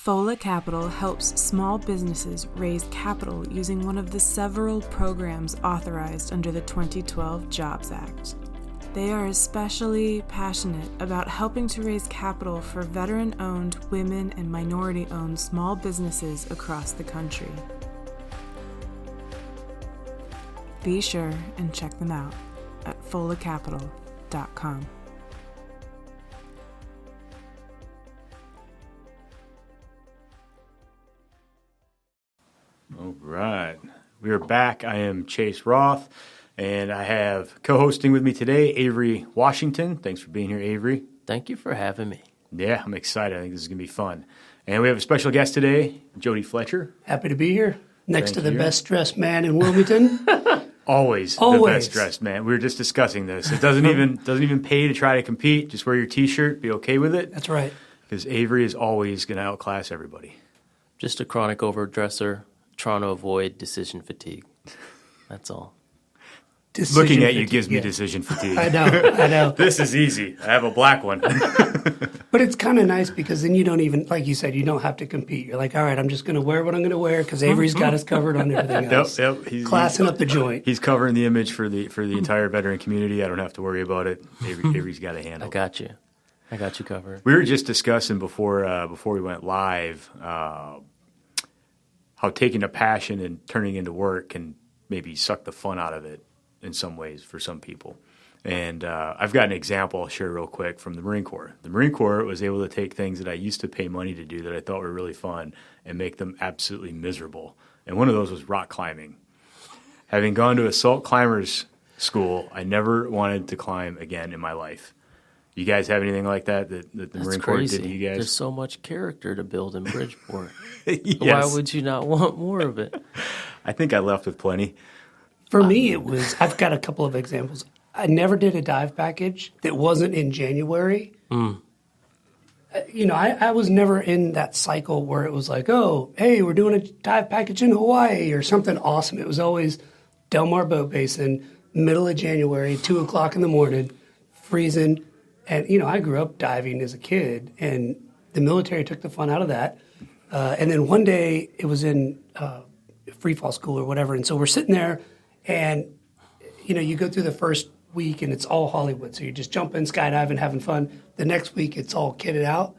Folla Capital helps small businesses raise capital using one of the several programs authorized under the 2012 Jobs Act. They are especially passionate about helping to raise capital for veteran-owned, women, and minority-owned small businesses across the country. Be sure and check them out at follacapital.com. All right. We are back. I am Chase Roth, and I have co-hosting with me today, Avery Washington. Thanks for being here, Avery. Thank you for having me. Yeah, I'm excited. I think this is going to be fun. And we have a special guest today, Jody Fletcher. Happy to be here. Next to the best-dressed man in Wilmington. Always the best-dressed man. We were just discussing this. It doesn't even pay to try to compete. Just wear your T-shirt. Be okay with it. That's right. Because Avery is always going to outclass everybody. Just a chronic overdresser trying to avoid decision fatigue. That's all. Looking at you gives me decision fatigue. I know. This is easy. I have a black one. But it's kind of nice because then you don't even, like you said, you don't have to compete. You're like, all right, I'm just going to wear what I'm going to wear because Avery's got us covered on everything else. Yep. Classing up the joint. He's covering the image for the entire veteran community. I don't have to worry about it. Avery's got a handle. I got you covered. We were just discussing before we went live how taking a passion and turning into work can maybe suck the fun out of it in some ways for some people. And I've got an example I'll share real quick from the Marine Corps. The Marine Corps was able to take things that I used to pay money to do that I thought were really fun and make them absolutely miserable. And one of those was rock climbing. Having gone to assault climbers school, I never wanted to climb again in my life. You guys have anything like that the Marine Corps did to you guys? There's so much character to build in Bridgeport. Yes. Why would you not want more of it? I think I left with plenty. For me, I've got a couple of examples. I never did a dive package that wasn't in January. I was never in that cycle where it was like, oh, hey, we're doing a dive package in Hawaii or something awesome. It was always Del Mar Boat Basin, middle of January, 2 o'clock in the morning, freezing. And, I grew up diving as a kid, and the military took the fun out of that. And then one day it was in free fall school or whatever. And so we're sitting there and, you go through the first week and it's all Hollywood. So you're just jumping, skydiving, having fun. The next week it's all kitted out.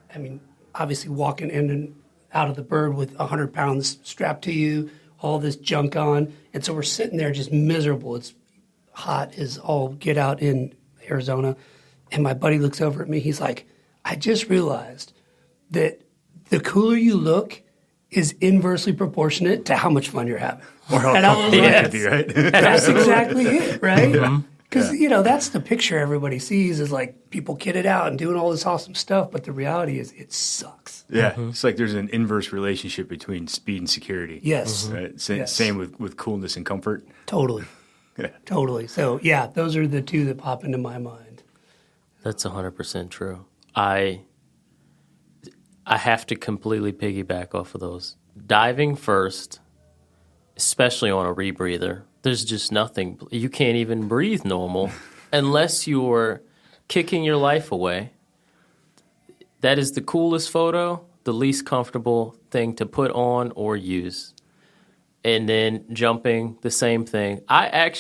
And obviously walking in and out of the bird with 100 pounds strapped to you, all this junk on. And so we're sitting there just miserable. It's hot as all get out in Arizona. And my buddy looks over at me. He's like, I just realized that the cooler you look is inversely proportionate to how much fun you're having. Or how comfortable it could be, right? That's exactly it, right? Because, that's the picture everybody sees is like people kitted out and doing all this awesome stuff. But the reality is it sucks. Yeah. It's like there's an inverse relationship between speed and security. Yes. Right? Yes. Same with coolness and comfort. Totally. Yeah. Totally. So, yeah, those are the two that pop into my mind. That's 100% true. I have to completely piggyback off of those. Diving first, especially on a rebreather, there's just nothing. You can't even breathe normal unless you're kicking your life away. That is the coolest photo, the least comfortable thing to put on or use. And then jumping, the same thing. A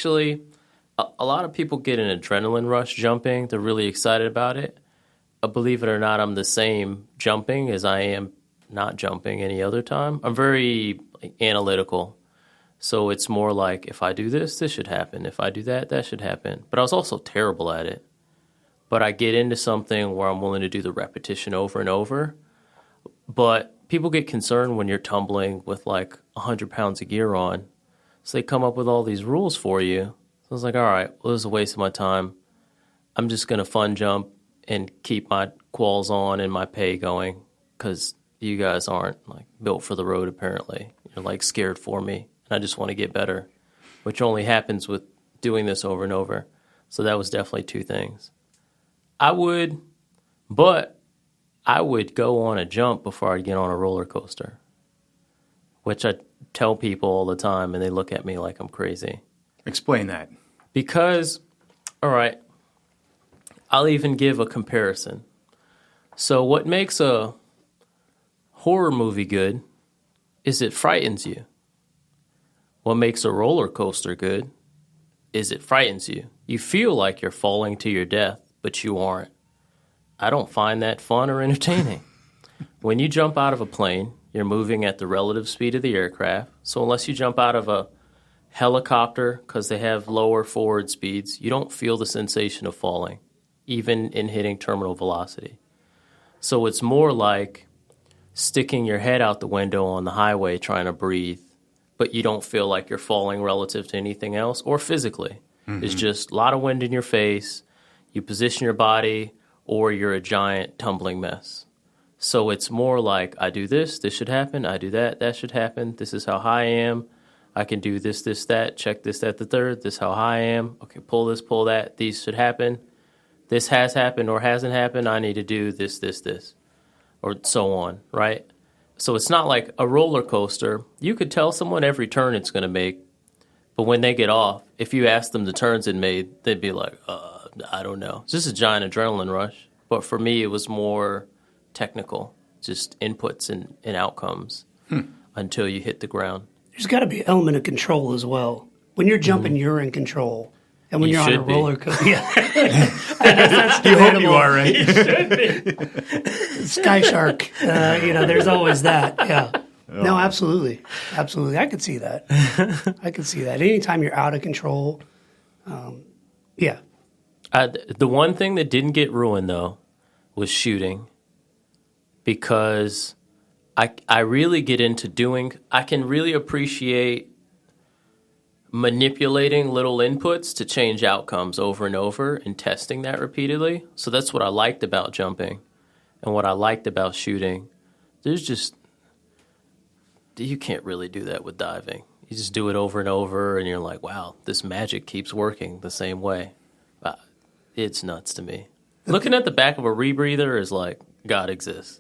lot of people get an adrenaline rush jumping. They're really excited about it. Believe it or not, I'm the same jumping as I am not jumping any other time. I'm very analytical. So it's more like, if I do this, this should happen. If I do that, that should happen. But I was also terrible at it. But I get into something where I'm willing to do the repetition over and over. But people get concerned when you're tumbling with like 100 pounds of gear on. So they come up with all these rules for you. So I was like, all right, well, this is a waste of my time. I'm just going to fun jump and keep my quals on and my pay going because you guys aren't like built for the road, apparently. You're like scared for me, and I just want to get better, which only happens with doing this over and over. So that was definitely two things. I would go on a jump before I'd get on a roller coaster, which I tell people all the time, and they look at me like I'm crazy. Explain that. Because, all right, I'll even give a comparison. So what makes a horror movie good is it frightens you. What makes a roller coaster good is it frightens you. You feel like you're falling to your death, but you aren't. I don't find that fun or entertaining. When you jump out of a plane, you're moving at the relative speed of the aircraft. So unless you jump out of a helicopter because they have lower forward speeds, you don't feel the sensation of falling, even in hitting terminal velocity. So it's more like sticking your head out the window on the highway trying to breathe, but you don't feel like you're falling relative to anything else or physically. Mm-hmm. It's just a lot of wind in your face. You position your body, or you're a giant tumbling mess. So it's more like, I do this should happen. I do that should happen. This is how high I am. I can do this, that, check this, that, the third. This is how high I am. Okay, pull this, pull that. These should happen. This has happened or hasn't happened. I need to do this, or so on, right? So it's not like a roller coaster. You could tell someone every turn it's going to make, but when they get off, if you ask them the turns it made, they'd be like, I don't know. It's just a giant adrenaline rush. But for me, it was more technical, just inputs and outcomes until you hit the ground. There's got to be an element of control as well. When you're jumping, you're in control. And when you're on a roller coaster, I guess that's debatable. You hope you are, right? You should be. Sky Shark, there's always that. Yeah. Oh. No, absolutely. Absolutely. I could see that. Anytime you're out of control, yeah. The one thing that didn't get ruined, though, was shooting. Because I really get into I can really appreciate manipulating little inputs to change outcomes over and over and testing that repeatedly. So that's what I liked about jumping and what I liked about shooting. You can't really do that with diving. You just do it over and over and you're like, wow, this magic keeps working the same way. It's nuts to me. Looking at the back of a rebreather is like, God exists.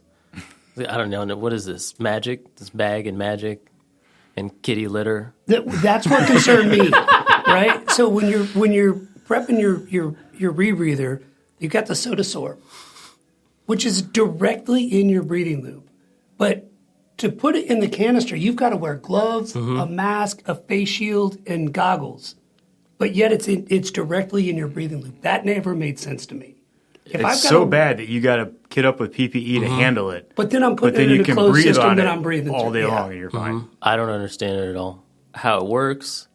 I don't know. What is this? Magic? This bag and magic? And kitty litter. That's what concerned me, right? So when you're prepping your rebreather, you got the soda sorb, which is directly in your breathing loop. But to put it in the canister, you've got to wear gloves, a mask, a face shield, and goggles. But yet it's directly in your breathing loop. That never made sense to me. It's so bad that you got to kit up with PPE to handle it. But then I'm putting it in a closed system that I'm breathing all day through. long, and you're fine. I don't understand it at all. How it works,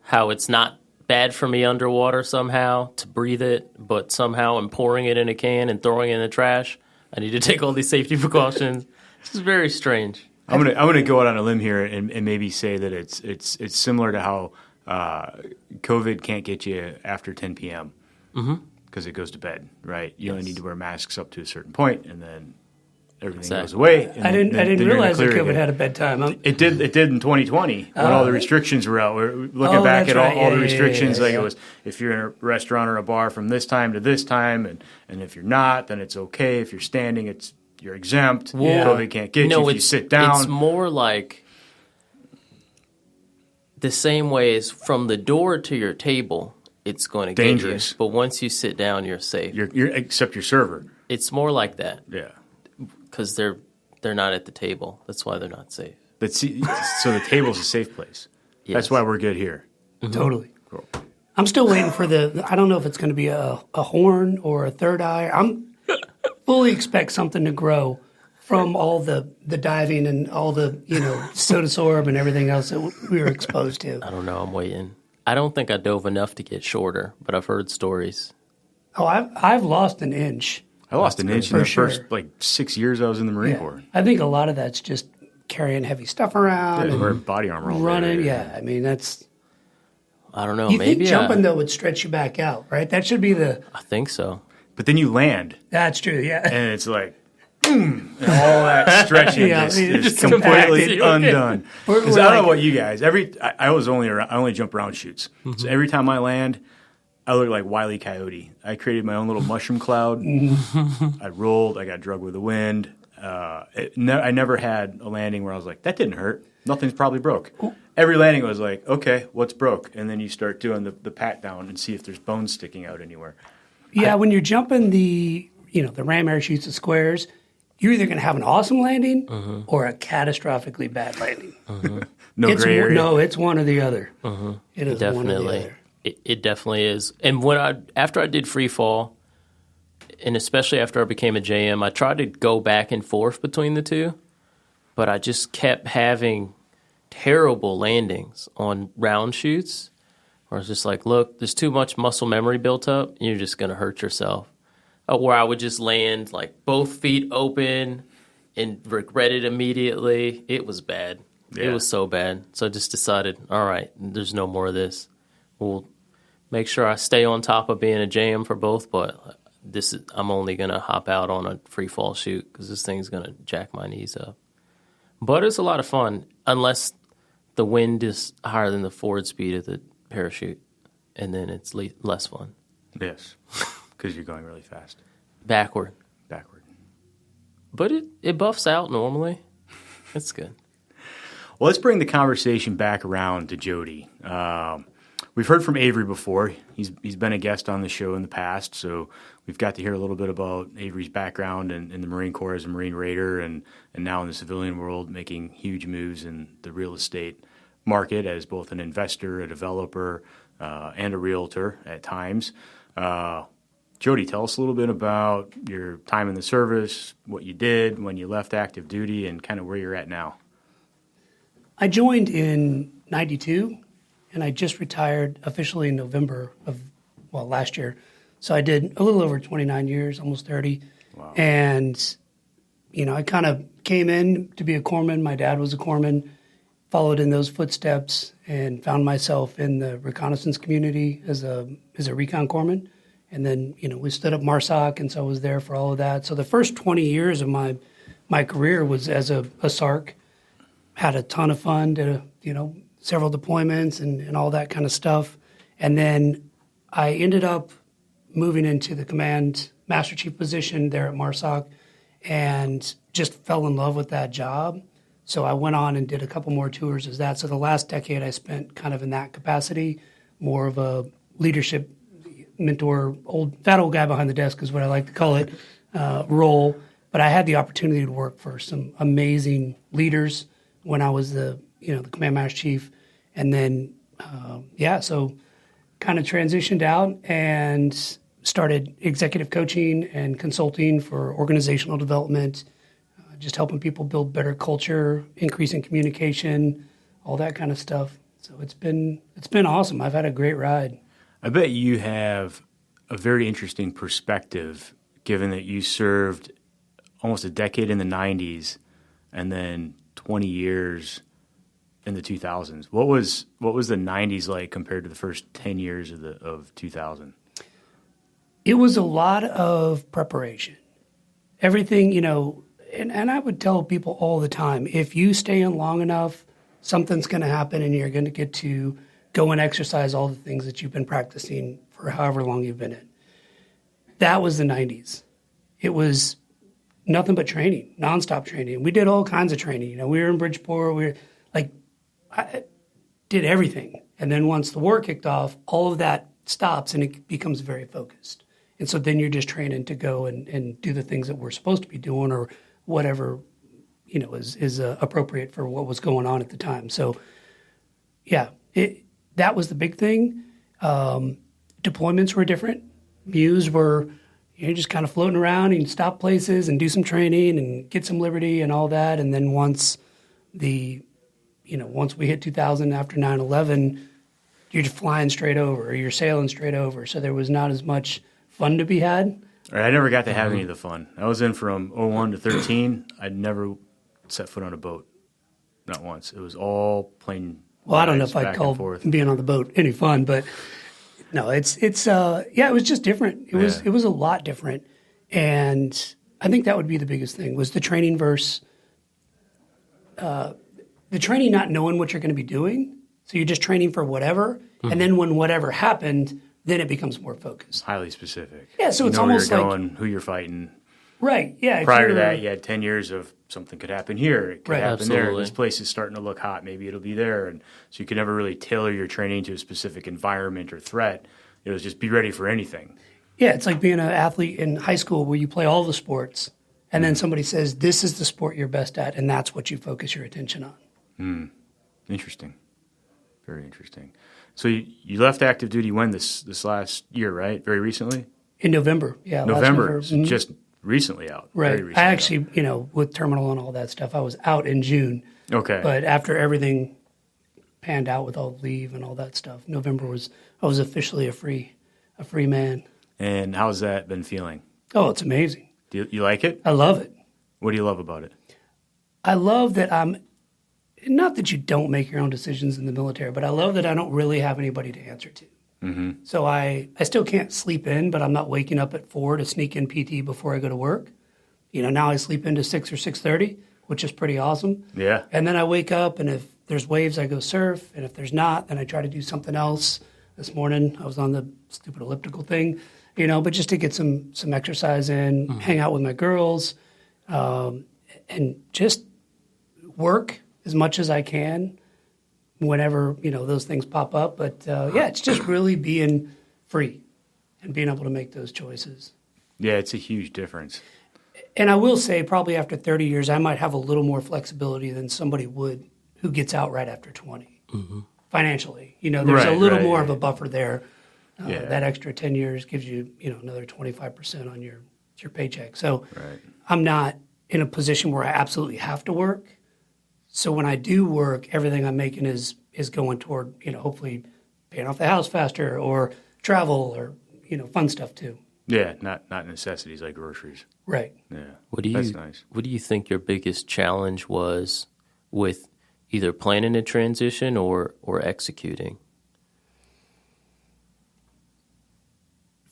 how it's not bad for me underwater somehow to breathe it, but somehow I'm pouring it in a can and throwing it in the trash. I need to take all these safety precautions. This is very strange. I'm gonna go out on a limb here and maybe say that it's similar to how COVID can't get you after 10 p.m. Because it goes to bed, right? You only need to wear masks up to a certain point, and then everything goes away. And I didn't realize that COVID had a bedtime. It did in 2020 when all the restrictions were out. We're looking back at all the restrictions. It was if you're in a restaurant or a bar from this time to this time, and if you're not, then it's okay. If you're standing, you're exempt. COVID can't get you if you sit down. It's more like the same way as from the door to your table. It's going to dangerous. Get you, but once you sit down, you're safe. You're except your server. It's more like that. Yeah, because they're not at the table. That's why they're not safe. But see, so the table's a safe place. Yes. That's why we're good here. Totally. Cool. I'm still waiting for I don't know if it's going to be a horn or a third eye. I'm fully expect something to grow from all the diving and all the soda sorb and everything else that we were exposed to. I don't know. I'm waiting. I don't think I dove enough to get shorter, but I've heard stories. Oh, I've lost an inch. I lost an inch in the first 6 years I was in the Marine Corps. I think a lot of that's just carrying heavy stuff around and wearing body armor all day. Running. Yeah, I mean that's. I don't know. You maybe think jumping though would stretch you back out, right? That should be the. I think so. But then you land. That's true. Yeah. And it's like. And all that stretching is completely undone. Because I don't know what you guys. I only jump around shoots. So every time I land, I look like Wile E. Coyote. I created my own little mushroom cloud. I rolled. I got drugged with the wind. I never had a landing where I was like, that didn't hurt. Nothing's probably broke. Every landing was like, okay, what's broke? And then you start doing the pat down and see if there's bones sticking out anywhere. Yeah, when you're jumping the ram air shoots, the squares. you're either going to have an awesome landing or a catastrophically bad landing. No gray area. No, it's one or the other. It is Definitely. one or the other. It definitely is. And after I did free fall, and especially after I became a JM, I tried to go back and forth between the two, but I just kept having terrible landings on round shoots where I was just like, look, there's too much muscle memory built up, and you're just going to hurt yourself. Where I would just land like both feet open and regret it immediately. It was bad. Yeah. It was so bad. So I just decided, all right, there's no more of this. We'll make sure I stay on top of being a JM for both, but I'm only going to hop out on a free fall shoot because this thing's going to jack my knees up. But it's a lot of fun unless the wind is higher than the forward speed of the parachute, and then it's less fun. Yes, because you're going really fast. Backward. But it buffs out normally. It's good. Well, let's bring the conversation back around to Jody. We've heard from Avery before. He's been a guest on the show in the past, so we've got to hear a little bit about Avery's background in the Marine Corps as a Marine Raider and now in the civilian world making huge moves in the real estate market as both an investor, a developer, and a realtor at times. Jody, tell us a little bit about your time in the service, what you did when you left active duty, and kind of where you're at now. I joined in 92, and I just retired officially in November of, last year. So I did a little over 29 years, almost 30. Wow. And, I kind of came in to be a corpsman. My dad was a corpsman, followed in those footsteps, and found myself in the reconnaissance community as a recon corpsman. And then, we stood up MARSOC, and so I was there for all of that. So the first 20 years of my career was as a SARC. Had a ton of fun, did several deployments and all that kind of stuff. And then I ended up moving into the command Master Chief position there at MARSOC and just fell in love with that job. So I went on and did a couple more tours as that. So the last decade I spent kind of in that capacity, more of a leadership mentor, fat old guy behind the desk is what I like to call it, role. But I had the opportunity to work for some amazing leaders when I was the command master chief, and then so kind of transitioned out and started executive coaching and consulting for organizational development, just helping people build better culture, increasing communication, all that kind of stuff. So it's been awesome. I've had a great ride. I bet you have a very interesting perspective, given that you served almost a decade in the 90s and then 20 years in the 2000s. What was the 90s like compared to the first 10 years of 2000? It was a lot of preparation. Everything, and I would tell people all the time, if you stay in long enough, something's going to happen and you're going to get to go and exercise all the things that you've been practicing for however long you've been in. That was the 90s. It was nothing but training, nonstop training. We did all kinds of training. We were in Bridgeport. I did everything. And then once the war kicked off, all of that stops and it becomes very focused. And so then you're just training to go and do the things that we're supposed to be doing or whatever, is appropriate for what was going on at the time. So, that was the big thing. Deployments were different. Mews were, just kind of floating around and stop places and do some training and get some liberty and all that. And then once we hit 2000 after 9/11, you're just flying straight over or you're sailing straight over. So there was not as much fun to be had. All right, I never got to have any of the fun. I was in from 01 to 13. I'd nenever set foot on a boat, not once. It was all plane. Well, I don't know if I'd call being on the boat any fun, but no, it was just different. It was a lot different, and I think that would be the biggest thing was the training versus the training not knowing what you're going to be doing. So you're just training for whatever, and then when whatever happened, then it becomes more focused. Highly specific. Yeah, so it's where almost you're like going, who you're fighting. Right. Yeah. Prior to that, you had 10 years of something could happen here, it could happen there. Absolutely. This place is starting to look hot. Maybe it'll be there, and so you could never really tailor your training to a specific environment or threat. It was just be ready for anything. Yeah, it's like being an athlete in high school where you play all the sports, And then somebody says, this is the sport you're best at, and that's what you focus your attention on. Interesting. Very interesting. So you left active duty when this last year, right? Very recently? In November, yeah. November, last November. just recently out. Right. Very recently I actually, with terminal and all that stuff, I was out in June. Okay. But after everything panned out with all the leave and all that stuff, November I was officially a free man. And how's that been feeling? Oh, it's amazing. Do you like it? I love it. What do you love about it? I love that not that you don't make your own decisions in the military, but I love that I don't really have anybody to answer to. Mm-hmm. So I still can't sleep in, but I'm not waking up at 4 to sneak in PT before I go to work. Now I sleep into 6 or 6:30, which is pretty awesome. Yeah. And then I wake up, and if there's waves, I go surf. And if there's not, then I try to do something else. This morning, I was on the stupid elliptical thing, but just to get some exercise in, hang out with my girls, and just work as much as I can whenever, those things pop up. But, it's just really being free and being able to make those choices. Yeah, it's a huge difference. And I will say probably after 30 years, I might have a little more flexibility than somebody would who gets out right after 20 financially. There's a little more of a buffer there. That extra 10 years gives you, another 25% on your paycheck. So I'm not in a position where I absolutely have to work. So when I do work, everything I'm making is going toward, hopefully paying off the house faster or travel or, fun stuff too. Yeah, not necessities like groceries. Right. Yeah. That's nice. What do you think your biggest challenge was with either planning a transition or executing?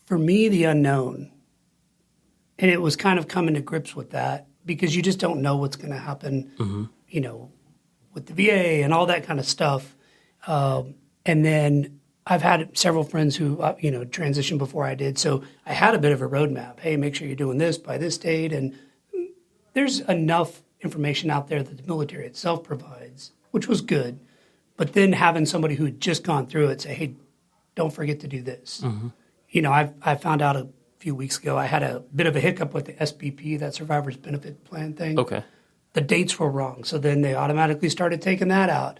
For me, the unknown. And it was kind of coming to grips with that because you just don't know what's going to happen, with the VA and all that kind of stuff. And then I've had several friends who, transitioned before I did. So I had a bit of a roadmap. Hey, make sure you're doing this by this date. And there's enough information out there that the military itself provides, which was good. But then having somebody who had just gone through it say, hey, don't forget to do this. I found out a few weeks ago I had a bit of a hiccup with the SBP, that Survivor's Benefit Plan thing. Okay. The dates were wrong. So then they automatically started taking that out.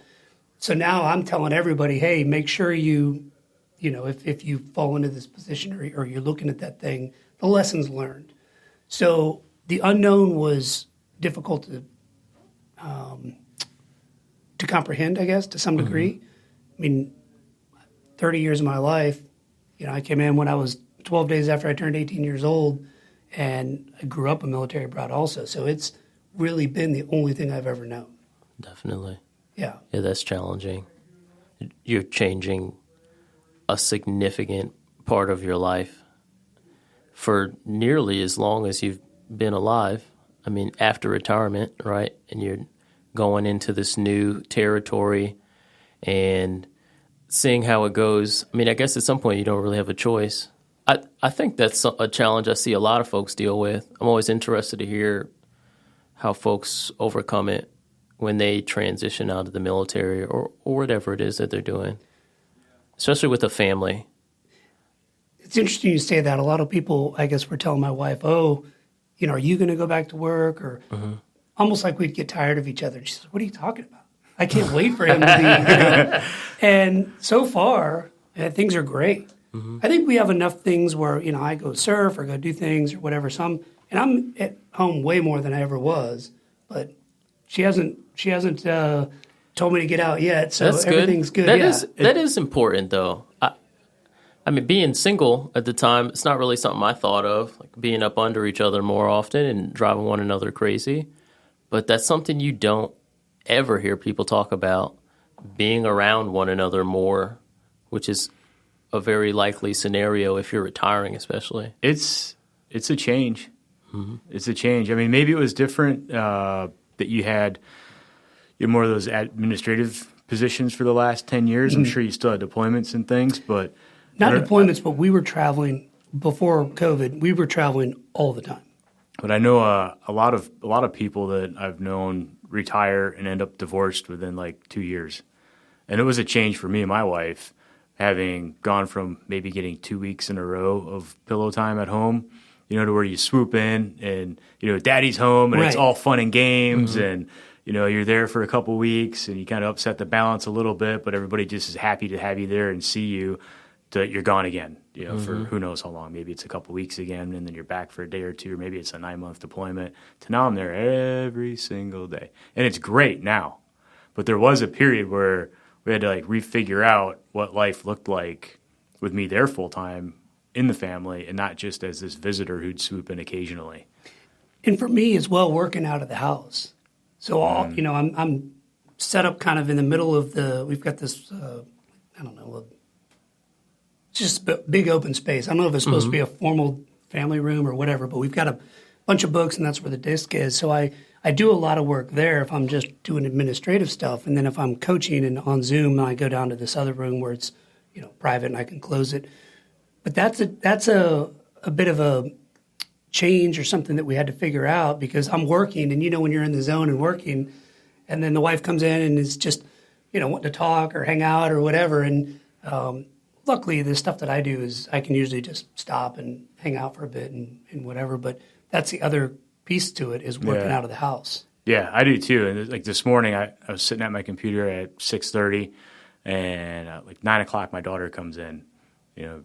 So now I'm telling everybody, hey, make sure you, if you fall into this position or you're looking at that thing, the lessons learned. So the unknown was difficult to comprehend, I guess, to some degree. I mean, 30 years of my life, I came in when I was 12 days after I turned 18 years old, and I grew up a military brat also. So it's really been the only thing I've ever known. Definitely. Yeah. Yeah, that's challenging. You're changing a significant part of your life for nearly as long as you've been alive. I mean, after retirement, right? And you're going into this new territory and seeing how it goes. I mean, I guess at some point you don't really have a choice. I think that's a challenge I see a lot of folks deal with. I'm always interested to hear how folks overcome it when they transition out of the military or whatever it is that they're doing, especially with a family. It's interesting you say that. A lot of people, I guess, were telling my wife, oh, are you going to go back to work? Or almost like we'd get tired of each other. She says, what are you talking about? I can't wait for him to leave. And so far, things are great. I think we have enough things where, I go surf or go do things or whatever. And I'm at home way more than I ever was, but she hasn't told me to get out yet. So that's everything's good. That is important though. I mean, being single at the time, it's not really something I thought of, like being up under each other more often and driving one another crazy. But that's something you don't ever hear people talk about, being around one another more, which is a very likely scenario if you're retiring, especially. It's a change. It's a change. I mean, maybe it was different that you had more of those administrative positions for the last 10 years. I'm sure you still had deployments and things, but... Not deployments, but we were traveling before COVID. We were traveling all the time. But I know a lot of people that I've known retire and end up divorced within like 2 years. And it was a change for me and my wife, having gone from maybe getting 2 weeks in a row of pillow time at home to where you swoop in and, daddy's home and it's Right. all fun and games and, you're there for a couple weeks and you kind of upset the balance a little bit, but everybody just is happy to have you there and see you. You're gone again, for who knows how long. Maybe it's a couple weeks again, and then you're back for a day or two, or maybe it's a 9-month deployment. To now I'm there every single day. And it's great now. But there was a period where we had to refigure out what life looked like with me there full time in the family and not just as this visitor who'd swoop in occasionally. And for me as well, working out of the house. So I'm set up kind of in the middle of we've got this, it's just a big open space. I don't know if it's supposed to be a formal family room or whatever, but we've got a bunch of books and that's where the desk is. So I do a lot of work there if I'm just doing administrative stuff. And then if I'm coaching and on Zoom, I go down to this other room where it's, private and I can close it. But that's a bit of a change or something that we had to figure out because I'm working and when you're in the zone and working and then the wife comes in and is just, wanting to talk or hang out or whatever. And luckily the stuff that I do is I can usually just stop and hang out for a bit and whatever. But that's the other piece to it is working out of the house. Yeah, I do too. And this morning I was sitting at my computer at 6:30 and 9 o'clock my daughter comes in.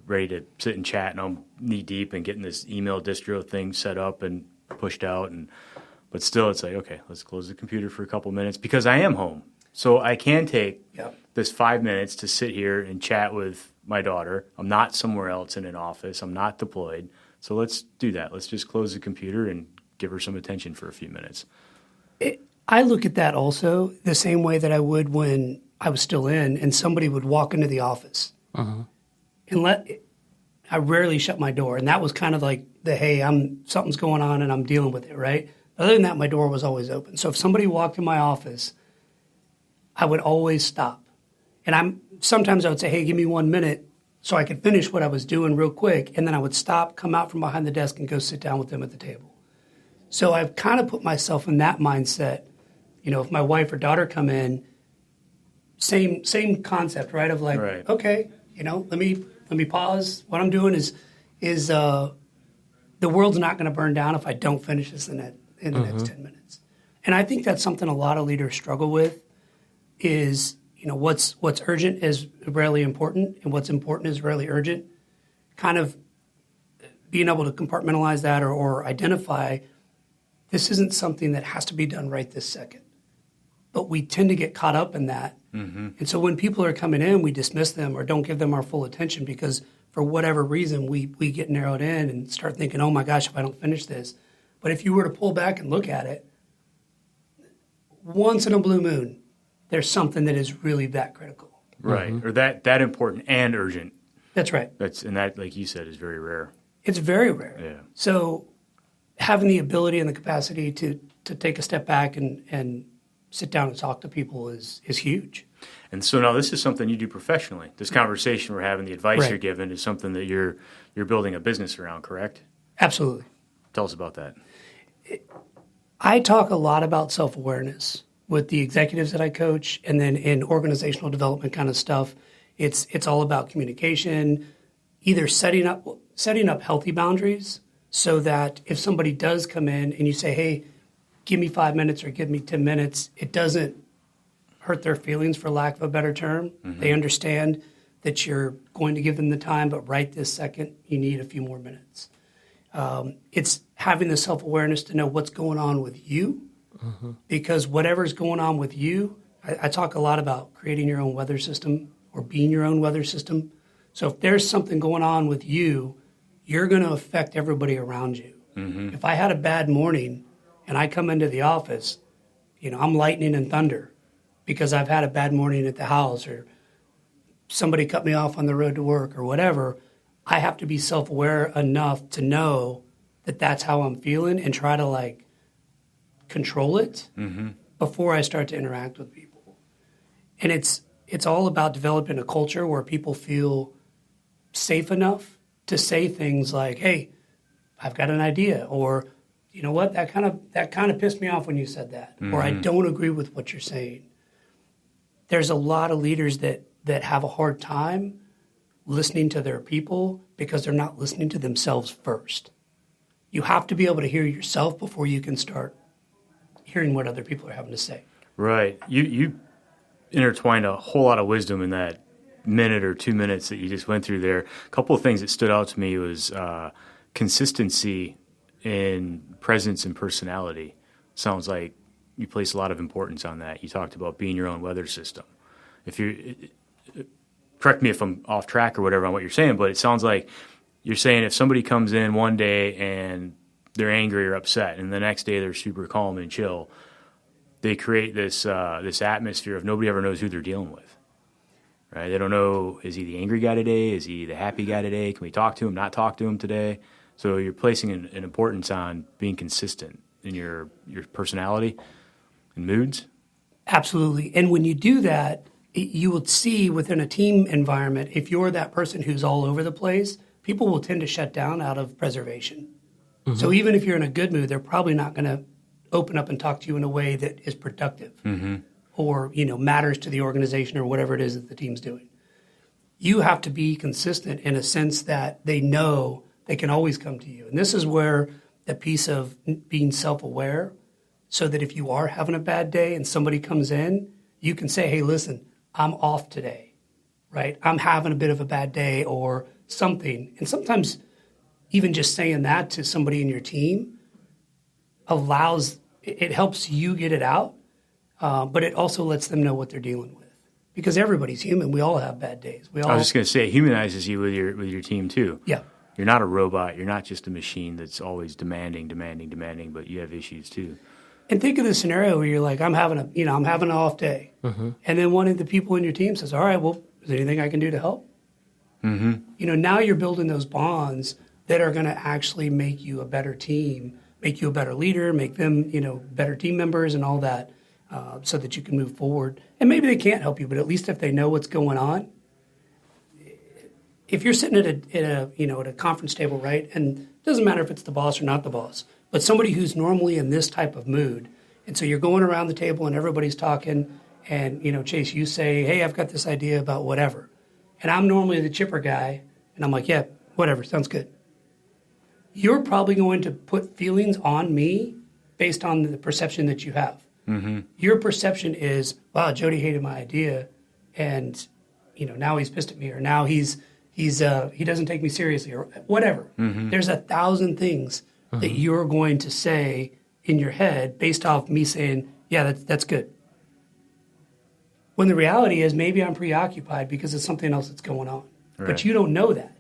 Ready to sit and chat, and I'm knee deep in getting this email distro thing set up and pushed out. But still, it's okay, let's close the computer for a couple minutes because I am home. So I can take this 5 minutes to sit here and chat with my daughter. I'm not somewhere else in an office. I'm not deployed. So let's do that. Let's just close the computer and give her some attention for a few minutes. I look at that also the same way that I would when I was still in and somebody would walk into the office. I rarely shut my door. And that was kind of like hey, something's going on and I'm dealing with it, right? Other than that, my door was always open. So if somebody walked in my office, I would always stop. And sometimes I would say, hey, give me 1 minute so I could finish what I was doing real quick. And then I would stop, come out from behind the desk and go sit down with them at the table. So I've kind of put myself in that mindset. If my wife or daughter come in, same concept, right? Of okay, let me pause. What I'm doing is the world's not going to burn down if I don't finish this in the next 10 minutes. And I think that's something a lot of leaders struggle with is, what's urgent is rarely important and what's important is rarely urgent. Kind of being able to compartmentalize that or identify this isn't something that has to be done right this second. But we tend to get caught up in that. And so when people are coming in, we dismiss them or don't give them our full attention because for whatever reason, we get narrowed in and start thinking, oh my gosh, if I don't finish this. But if you were to pull back and look at it, once in a blue moon, there's something that is really that critical. Right, or that important and urgent. That's right. And that, like you said, is very rare. It's very rare. Yeah. So having the ability and the capacity to take a step back and sit down and talk to people is huge. And so now this is something you do professionally. This conversation we're having, the advice Right. you're giving is something that you're building a business around, correct? Absolutely. Tell us about that. I talk a lot about self-awareness with the executives that I coach, and then in organizational development kind of stuff, it's all about communication, either setting up healthy boundaries so that if somebody does come in and you say, hey, give me 5 minutes or give me 10 minutes, it doesn't hurt their feelings, for lack of a better term. They understand that you're going to give them the time, but right this second, you need a few more minutes. It's having the self-awareness to know what's going on with you, because whatever's going on with you, I talk a lot about creating your own weather system or being your own weather system. So if there's something going on with you, you're going to affect everybody around you. If I had a bad morning and I come into the office, I'm lightning and thunder because I've had a bad morning at the house or somebody cut me off on the road to work or whatever. I have to be self-aware enough to know that that's how I'm feeling and try to control it before I start to interact with people. And it's all about developing a culture where people feel safe enough to say things like, hey, I've got an idea, or you know what, that kind of pissed me off when you said that, or I don't agree with what you're saying. There's a lot of leaders that have a hard time listening to their people because they're not listening to themselves first. You have to be able to hear yourself before you can start hearing what other people are having to say. Right. You intertwined a whole lot of wisdom in that minute or 2 minutes that you just went through there. A couple of things that stood out to me was consistency in presence and personality. Sounds like you place a lot of importance on that. You talked about being your own weather system. If you correct me if I'm off track or whatever on what you're saying, but it sounds like you're saying if somebody comes in one day and they're angry or upset, and the next day they're super calm and chill, they create this this atmosphere of nobody ever knows who they're dealing with. Right? They don't know, is he the angry guy today? Is he the happy guy today? Can we talk to him, not talk to him today? So you're placing an importance on being consistent in your personality and moods? Absolutely. And when you do that, you will see within a team environment, if you're that person who's all over the place, people will tend to shut down out of preservation. Mm-hmm. So even if you're in a good mood, they're probably not going to open up and talk to you in a way that is productive or, matters to the organization or whatever it is that the team's doing. You have to be consistent in a sense that they know they can always come to you. And this is where the piece of being self-aware, so that if you are having a bad day and somebody comes in, you can say, hey, listen, I'm off today, right? I'm having a bit of a bad day or something. And sometimes even just saying that to somebody in your team it helps you get it out, but it also lets them know what they're dealing with. Because everybody's human. We all have bad days. I was just going to say, it humanizes you with your team too. Yeah. You're not a robot. You're not just a machine that's always demanding, but you have issues too. And think of the scenario where you're like, I'm having an off day. Mm-hmm. And then one of the people in your team says, all right, well, is there anything I can do to help? Mm-hmm. Now you're building those bonds that are going to actually make you a better team, make you a better leader, make them, better team members and all that, so that you can move forward. And maybe they can't help you, but at least if they know what's going on. If you're sitting at a conference table, right, and it doesn't matter if it's the boss or not the boss, but somebody who's normally in this type of mood, and so you're going around the table and everybody's talking, and Chase, you say, hey, I've got this idea about whatever, and I'm normally the chipper guy, and I'm like, yeah, whatever, sounds good. You're probably going to put feelings on me based on the perception that you have. Mm-hmm. Your perception is, wow, Jody hated my idea, and now he's pissed at me, or now he doesn't take me seriously, or whatever. Mm-hmm. There's 1,000 things that you're going to say in your head based off me saying, yeah, that's good. When the reality is maybe I'm preoccupied because of something else that's going on. Right. But you don't know that.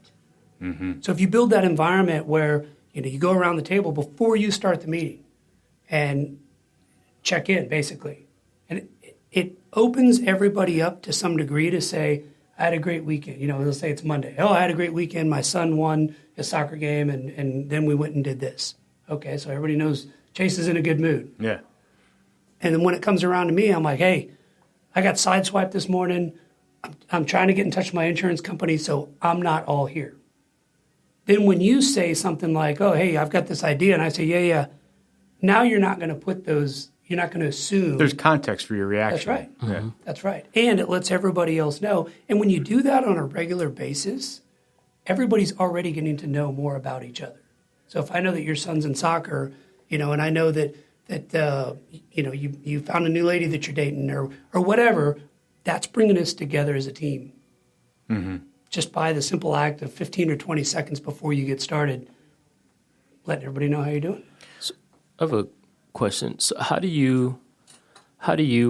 Mm-hmm. So if you build that environment where you go around the table before you start the meeting and check in, basically. And it opens everybody up to some degree to say, I had a great weekend. They'll say it's Monday. Oh, I had a great weekend. My son won a soccer game, and then we went and did this. Okay, so everybody knows Chase is in a good mood. Yeah. And then when it comes around to me, I'm like, hey, I got sideswiped this morning. I'm trying to get in touch with my insurance company, so I'm not all here. Then when you say something like, oh, hey, I've got this idea, and I say, yeah, now you're not going to put those, you're not going to assume. There's context for your reaction. That's right. Mm-hmm. Yeah. That's right. And it lets everybody else know. And when you do that on a regular basis, everybody's already getting to know more about each other. So if I know that your son's in soccer, and I know that you found a new lady that you're dating or whatever, that's bringing us together as a team. Mm-hmm. Just by the simple act of 15 or 20 seconds before you get started, letting everybody know how you're doing. So I have a question. So how do you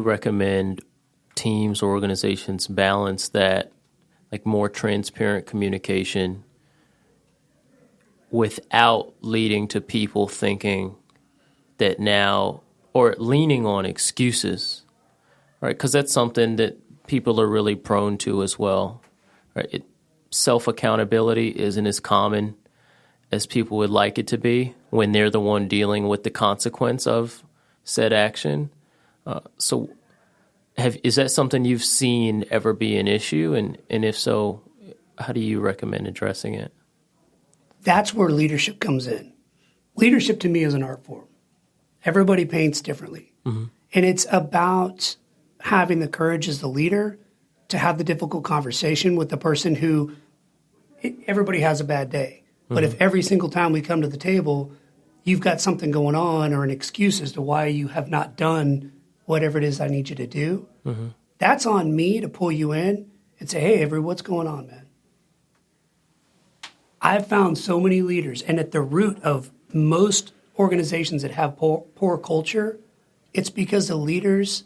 recommend teams or organizations balance that, like more transparent communication, without leading to people thinking that now, or leaning on excuses, right? Because that's something that people are really prone to as well, right? Self-accountability isn't as common as people would like it to be when they're the one dealing with the consequence of said action. So is that something you've seen ever be an issue? And if so, how do you recommend addressing it? That's where leadership comes in. Leadership to me is an art form. Everybody paints differently. Mm-hmm. And it's about having the courage as the leader to have the difficult conversation with the person who, everybody has a bad day. But if every single time we come to the table, you've got something going on or an excuse as to why you have not done whatever it is I need you to do, that's on me to pull you in and say, hey, Avery, what's going on, man? I've found so many leaders, and at the root of most organizations that have poor culture, it's because the leaders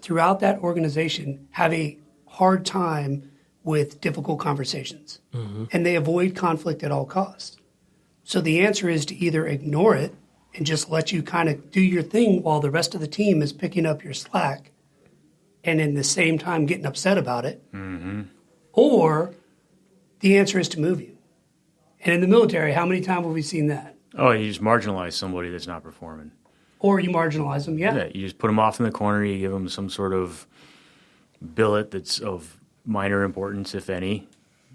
throughout that organization have a hard time with difficult conversations, and they avoid conflict at all costs. So the answer is to either ignore it and just let you kind of do your thing while the rest of the team is picking up your slack and in the same time getting upset about it, or the answer is to move you. And in the military, how many times have we seen that? Oh, you just marginalize somebody that's not performing. Or you marginalize them, Yeah, you just put them off in the corner. You give them some sort of billet that's of minor importance, if any,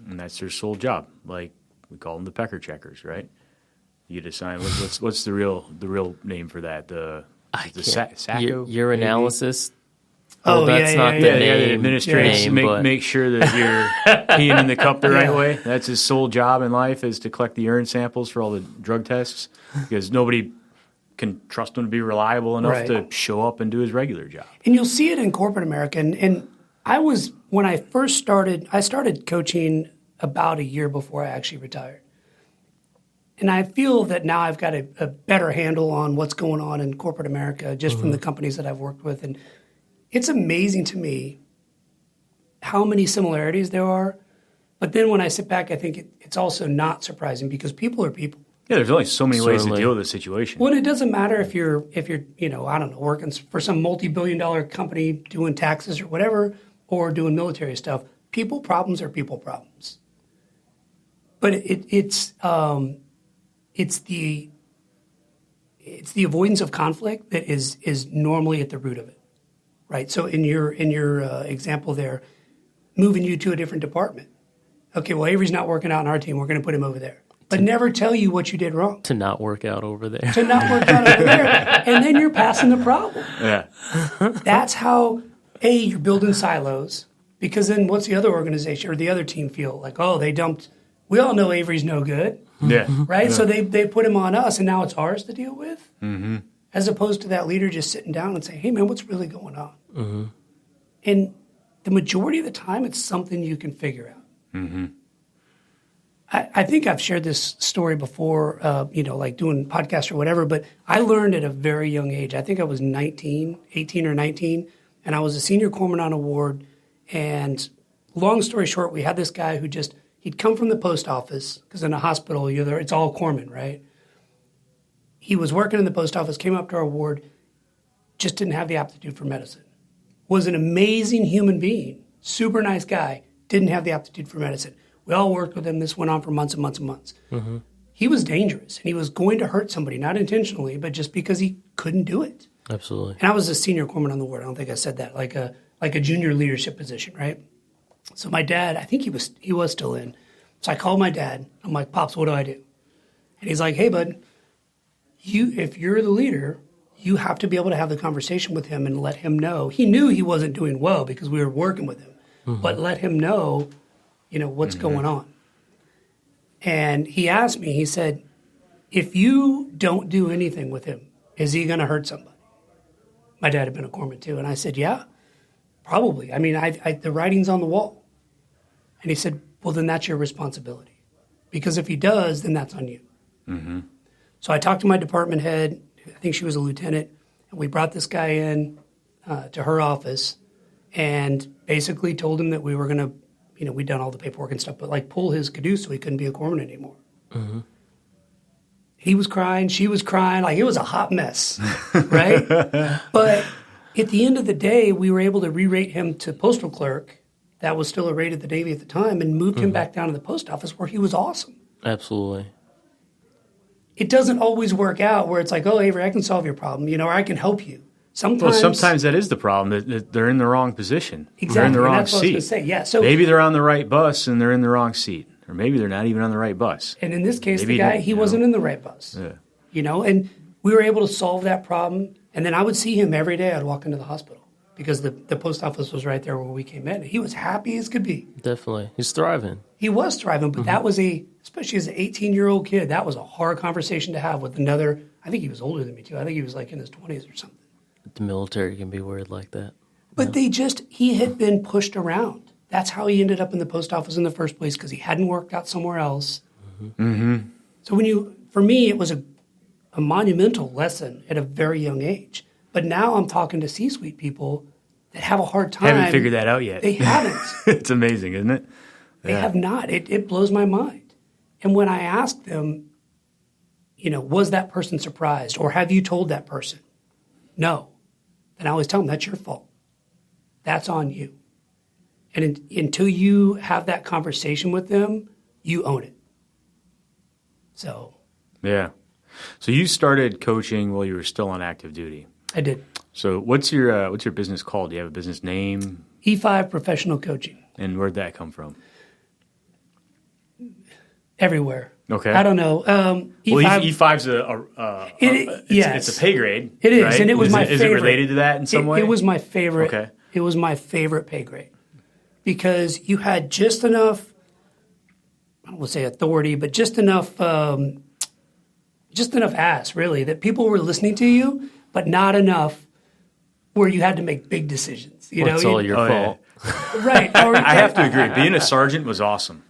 and that's their sole job. Like we call them the pecker checkers, right? You decide what's the real name for that? SACO? Urinalysis. Oh, that's not the name. Administration make sure that you're peeing in the cup the right way. That's his sole job in life, is to collect the urine samples for all the drug tests, because nobody can trust him to be reliable enough to show up and do his regular job. And you'll see it in corporate America. And when I first started, I started coaching about a year before I actually retired. And I feel that now I've got a better handle on what's going on in corporate America just from the companies that I've worked with. And it's amazing to me how many similarities there are. But then when I sit back, I think it's also not surprising, because people are people. Yeah, there's only so many ways to deal with a situation. Well, it doesn't matter if you're I don't know, working for some multi-billion-dollar company doing taxes or whatever, or doing military stuff. People problems are people problems. But it's the avoidance of conflict that is normally at the root of it, right? So in your example there, moving you to a different department. Okay, well, Avery's not working out on our team. We're going to put him over there. But never tell you what you did wrong. To not work out over there. To not work out over there. And then you're passing the problem. Yeah. That's how, you're building silos. Because then what's the other organization or the other team feel? Like, oh, they dumped. We all know Avery's no good. Yeah. Right? Yeah. So they put him on us, and now it's ours to deal with. As opposed to that leader just sitting down and saying, hey, man, what's really going on? And the majority of the time, it's something you can figure out. I think I've shared this story before, like doing podcasts or whatever, but I learned at a very young age. I think I was 18 or 19, and I was a senior corpsman on a ward. And long story short, we had this guy who he'd come from the post office, because in a hospital, it's all corpsmen, right? He was working in the post office, came up to our ward, just didn't have the aptitude for medicine. Was an amazing human being, super nice guy, didn't have the aptitude for medicine. We all worked with him. This went on for months and months and months. He was dangerous, and he was going to hurt somebody, not intentionally, but just because he couldn't do it. Absolutely. And I was a senior corpsman on the ward. I don't think I said that, like a junior leadership position, right? So my dad, I think he was still in. So I called my dad. I'm like, Pops, what do I do? And he's like, hey, bud, if you're the leader, you have to be able to have the conversation with him and let him know. He knew he wasn't doing well because we were working with him, but let him know, what's going on. And he asked me, he said, if you don't do anything with him, is he going to hurt somebody? My dad had been a corpsman too. And I said, yeah, probably. I mean, the writing's on the wall. And he said, well, then that's your responsibility. Because if he does, then that's on you. So I talked to my department head. I think she was a lieutenant. And we brought this guy in to her office and basically told him that we were going to, we'd done all the paperwork and stuff, but like pull his caduce so he couldn't be a corpsman anymore. He was crying. She was crying. Like, it was a hot mess, right? But at the end of the day, we were able to re-rate him to postal clerk. That was still a rate at the Navy at the time, and moved him back down to the post office where he was awesome. Absolutely. It doesn't always work out where it's like, oh, Avery, I can solve your problem, or I can help you. Sometimes that is the problem. That they're in the wrong position. Exactly. They're in the wrong that's what seat. I was going to say. Yeah. So maybe they're on the right bus and they're in the wrong seat, or maybe they're not even on the right bus. And in this case, Maybe the guy, he wasn't in the right bus. Yeah. And we were able to solve that problem. And then I would see him every day. I'd walk into the hospital because the post office was right there where we came in. He was happy as could be. Definitely. He's thriving. He was thriving, but that was especially as an 18-year-old kid, that was a hard conversation to have with another I think he was older than me, too. I think he was like in his 20s or something. The military can be weird like that. But he had been pushed around. That's how he ended up in the post office in the first place, because he hadn't worked out somewhere else. Mm-hmm. So for me, it was a monumental lesson at a very young age. But now I'm talking to C-suite people that have a hard time. Haven't figured that out yet. They haven't. It's amazing, isn't it? They have not. It blows my mind. And when I ask them, was that person surprised? Or have you told that person? No. Then I always tell them, that's your fault. That's on you. And until you have that conversation with them, you own it. So. Yeah. So you started coaching while you were still on active duty. I did. So what's your business called? Do you have a business name? E5 Professional Coaching. And where'd that come from? Everywhere. Okay. I don't know. E5, well, E5's it's a pay grade. It is, right? and it was my favorite. Is it related to that in some way? It was my favorite. Okay. It was my favorite pay grade because you had just enough, I don't want to say authority, but just enough ass, really, that people were listening to you, but not enough where you had to make big decisions. It's all your fault. Yeah. Right. I have to agree. Being a sergeant was awesome.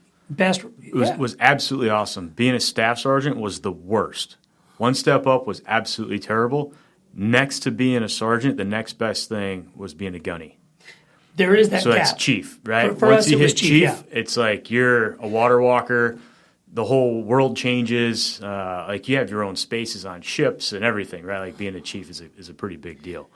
Was absolutely awesome. Being a staff sergeant was the worst. One step up was absolutely terrible. Next to being a sergeant, the next best thing was being a gunny. There is that so gap. That's chief, right? For Once us, you it was hit chief, yeah. it's like you're a water walker. The whole world changes. Like you have your own spaces on ships and everything, right? Like being a chief is a pretty big deal.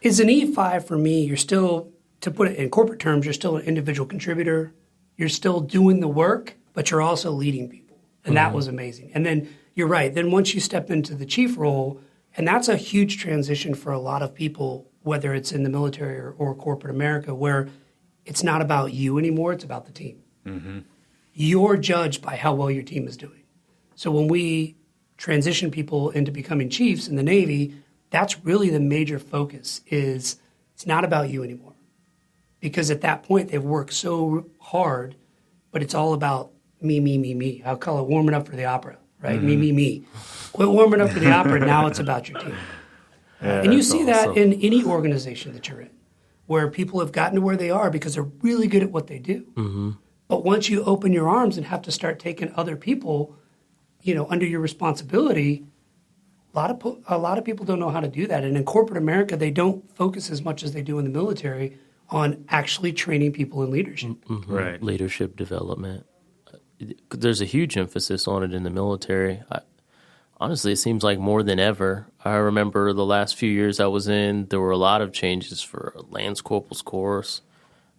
As an E5 for me, you're still, to put it in corporate terms, you're still an individual contributor. You're still doing the work, but you're also leading people. And that was amazing. And then you're right. Then once you step into the chief role, and that's a huge transition for a lot of people, whether it's in the military or corporate America, where it's not about you anymore, it's about the team. Mm-hmm. You're judged by how well your team is doing. So when we transition people into becoming chiefs in the Navy, that's really the major focus is it's not about you anymore. Because at that point, they've worked so hard, but it's all about me, me, me, me. I'll call it warming up for the opera, right? Mm-hmm. Me, me, me. Quit warming up for the opera. Now it's about your team. Yeah, and you see that in any organization that you're in, where people have gotten to where they are because they're really good at what they do. Mm-hmm. But once you open your arms and have to start taking other people, under your responsibility, a lot of people don't know how to do that. And in corporate America, they don't focus as much as they do in the military on actually training people in leadership. Mm-hmm. Right. Leadership development. There's a huge emphasis on it in the military. Honestly, it seems like more than ever. I remember the last few years I was in, there were a lot of changes for a Lance Corporal's course.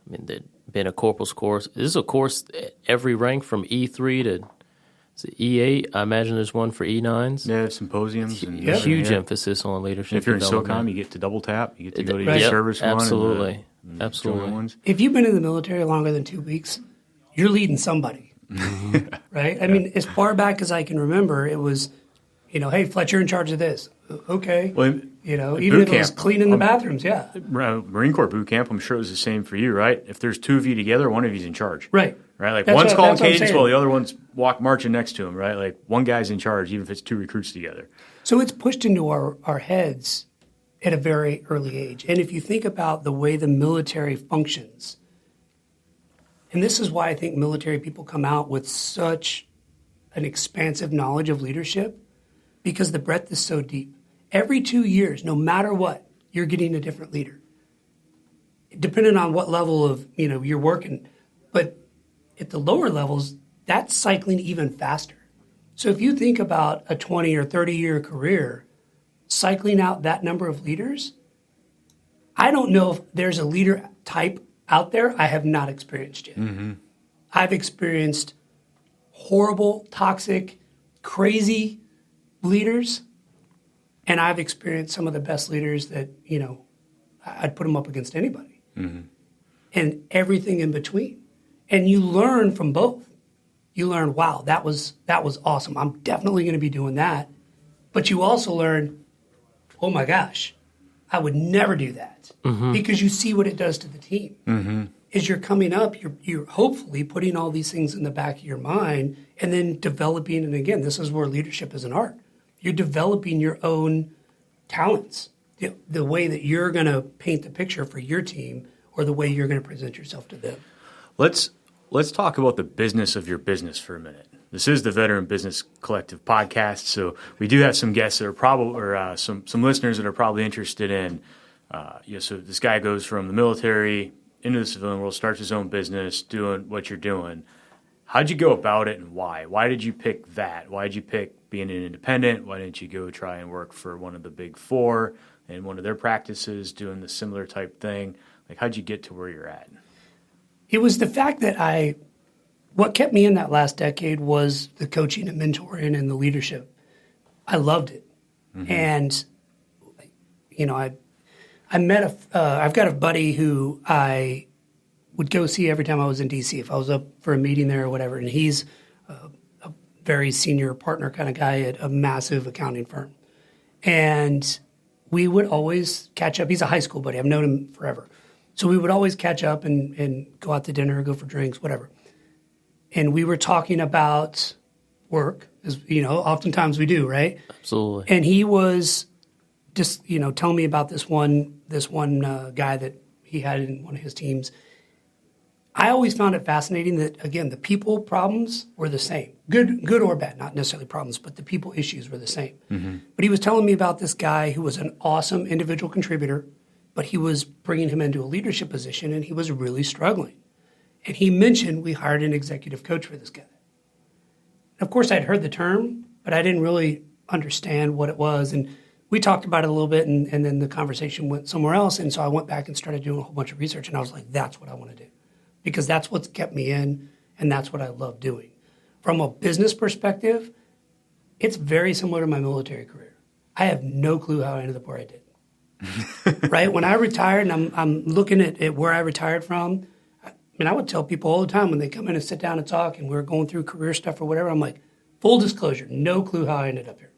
I mean, there'd been a Corporal's course. This is a course every rank from E3 to E8. I imagine there's one for E9s. Yeah, symposiums. And huge emphasis on leadership if you're in development. SOCOM, you get to double tap. You get to go to your service absolutely. one. Absolutely. Ones. If you've been in the military longer than 2 weeks, you're leading somebody, right? I mean, as far back as I can remember, it was, hey, Fletcher, you're in charge of this. Okay. Well, even if it was cleaning the bathrooms, yeah. Marine Corps boot camp, I'm sure it was the same for you, right? If there's two of you together, one of you's in charge. Right. Right? Like one's calling cadence while the other one's marching next to him, right? Like one guy's in charge, even if it's two recruits together. So it's pushed into our heads at a very early age. And if you think about the way the military functions, and this is why I think military people come out with such an expansive knowledge of leadership, because the breadth is so deep. Every 2 years, no matter what, you're getting a different leader, depending on what level of you're working. But at the lower levels, that's cycling even faster. So if you think about a 20 or 30-year career, cycling out that number of leaders, I don't know if there's a leader type out there I have not experienced yet. Mm-hmm. I've experienced horrible, toxic, crazy leaders, and I've experienced some of the best leaders that, I'd put them up against anybody. Mm-hmm. And everything in between. And you learn from both. You learn, wow, that was awesome. I'm definitely going to be doing that. But you also learn, oh my gosh, I would never do that. Mm-hmm. Because you see what it does to the team. Mm-hmm. As you're coming up, you're hopefully putting all these things in the back of your mind and then developing. And again, this is where leadership is an art. You're developing your own talents, the way that you're going to paint the picture for your team or the way you're going to present yourself to them. Let's talk about the business of your business for a minute. This is the Veteran Business Collective podcast, so we do have some guests that are probably, or some listeners that are probably interested in. So this guy goes from the military into the civilian world, starts his own business, doing what you're doing. How'd you go about it, and why? Why did you pick that? Why did you pick being an independent? Why didn't you go try and work for one of the big four and one of their practices doing the similar type thing? Like, how'd you get to where you're at? It was the fact that what kept me in that last decade was the coaching and mentoring and the leadership. I loved it. Mm-hmm. And, I met I've got a buddy who I would go see every time I was in D.C. if I was up for a meeting there or whatever. And he's a very senior partner kind of guy at a massive accounting firm. And we would always catch up. He's a high school buddy. I've known him forever. So we would always catch up and go out to dinner, go for drinks, whatever. And we were talking about work, as oftentimes we do, right? Absolutely. And he was just, telling me about this one guy that he had in one of his teams. I always found it fascinating that, again, the people problems were the same. Good or bad, not necessarily problems, but the people issues were the same. Mm-hmm. But he was telling me about this guy who was an awesome individual contributor, but he was bringing him into a leadership position, and he was really struggling. And he mentioned we hired an executive coach for this guy. Of course, I'd heard the term, but I didn't really understand what it was. And we talked about it a little bit, and then the conversation went somewhere else. And so I went back and started doing a whole bunch of research, and I was like, that's what I want to do. Because that's what's kept me in, and that's what I love doing. From a business perspective, it's very similar to my military career. I have no clue how I ended up where I did. Right? When I retired, and I'm looking at where I retired from, I would tell people all the time when they come in and sit down and talk, and we're going through career stuff or whatever, I'm like, full disclosure, no clue how I ended up here.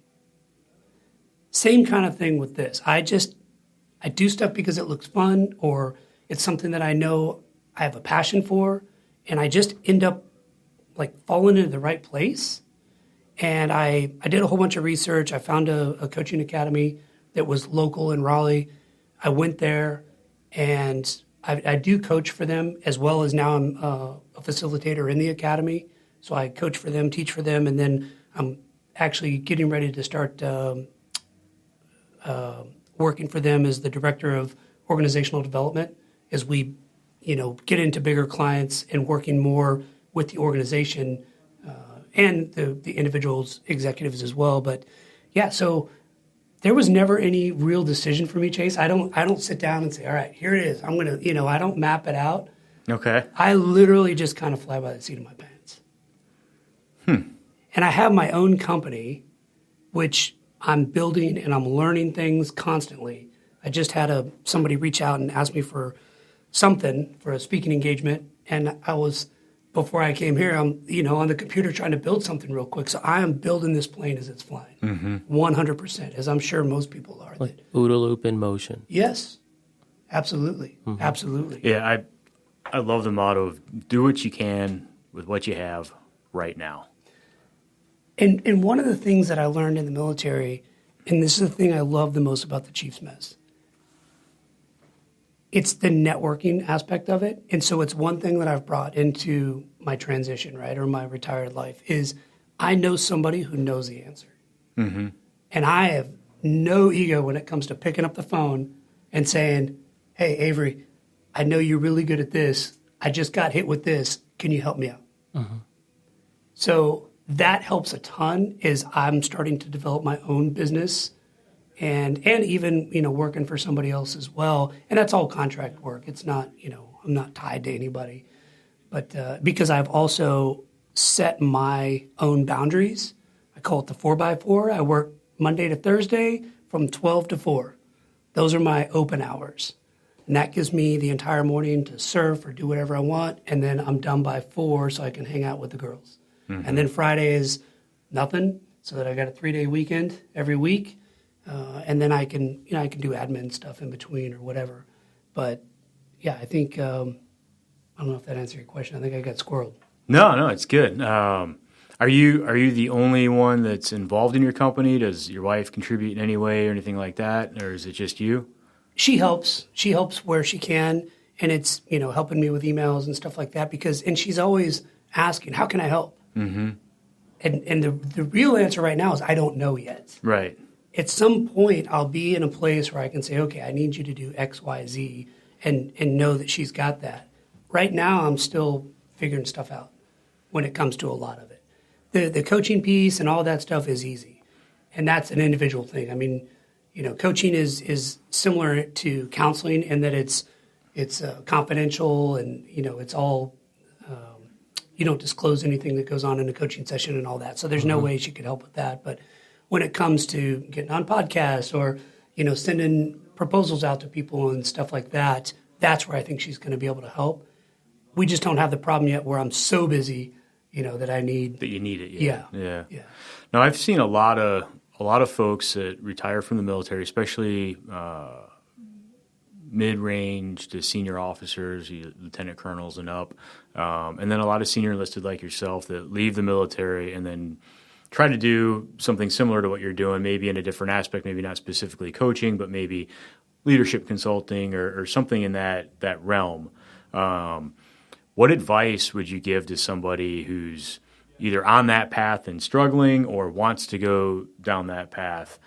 Same kind of thing with this. I do stuff because it looks fun, or it's something that I know I have a passion for, and I just end up like falling into the right place. And I did a whole bunch of research. I found a coaching academy that was local in Raleigh. I went there, and I do coach for them, as well as now I'm a facilitator in the academy. So I coach for them, teach for them, and then I'm actually getting ready to start working for them as the director of organizational development as we, get into bigger clients and working more with the organization and the individuals, executives as well. But yeah, so there was never any real decision for me, Chase. I don't sit down and say, all right, here it is. I'm going to, I don't map it out. Okay. I literally just kind of fly by the seat of my pants. And I have my own company, which I'm building and I'm learning things constantly. I just had somebody reach out and ask me for something for a speaking engagement. And I was, before I came here, I'm, on the computer trying to build something real quick. So I am building this plane as it's flying, 100%, as I'm sure most people are. Like OODA loop in motion. Yes, absolutely, absolutely. Yeah, I love the motto of do what you can with what you have right now. And one of the things that I learned in the military, and this is the thing I love the most about the Chief's Mess, it's the networking aspect of it. And so it's one thing that I've brought into my transition, right, or my retired life, is I know somebody who knows the answer. Mm-hmm. And I have no ego when it comes to picking up the phone and saying, hey, Avery, I know you're really good at this. I just got hit with this. Can you help me out? Mm-hmm. So that helps a ton as I'm starting to develop my own business and even, working for somebody else as well. And that's all contract work. It's not, I'm not tied to anybody. But because I've also set my own boundaries, I call it the 4x4. I work Monday to Thursday from 12 to 4. Those are my open hours. And that gives me the entire morning to surf or do whatever I want. And then I'm done by 4 so I can hang out with the girls. Mm-hmm. And then Friday is nothing, so that I got a 3-day weekend every week. And then I can do admin stuff in between or whatever. But yeah, I think, I don't know if that answered your question. I think I got squirreled. No, it's good. I Are you the only one that's involved in your company? Does your wife contribute in any way or anything like that, or is it just you? She helps. She helps where she can, and it's helping me with emails and stuff like that and she's always asking, "How can I help?" Mm-hmm. And the real answer right now is I don't know yet. Right. At some point, I'll be in a place where I can say, "Okay, I need you to do X, Y, Z," and know that she's got that. Right now, I'm still figuring stuff out when it comes to a lot of it. The coaching piece and all that stuff is easy, and that's an individual thing. I mean, coaching is similar to counseling in that it's confidential and it's all you don't disclose anything that goes on in a coaching session and all that. So there's no way she could help with that. But when it comes to getting on podcasts or sending proposals out to people and stuff like that, that's where I think she's going to be able to help. We just don't have the problem yet where I'm so busy, that I need that you need it. Yeah. Yeah. Now I've seen a lot of folks that retire from the military, especially mid-range to senior officers, lieutenant colonels and up, and then a lot of senior enlisted like yourself that leave the military and then try to do something similar to what you're doing, maybe in a different aspect, maybe not specifically coaching, but maybe leadership consulting or something in that realm. What advice would you give to somebody who's either on that path and struggling or wants to go down that path,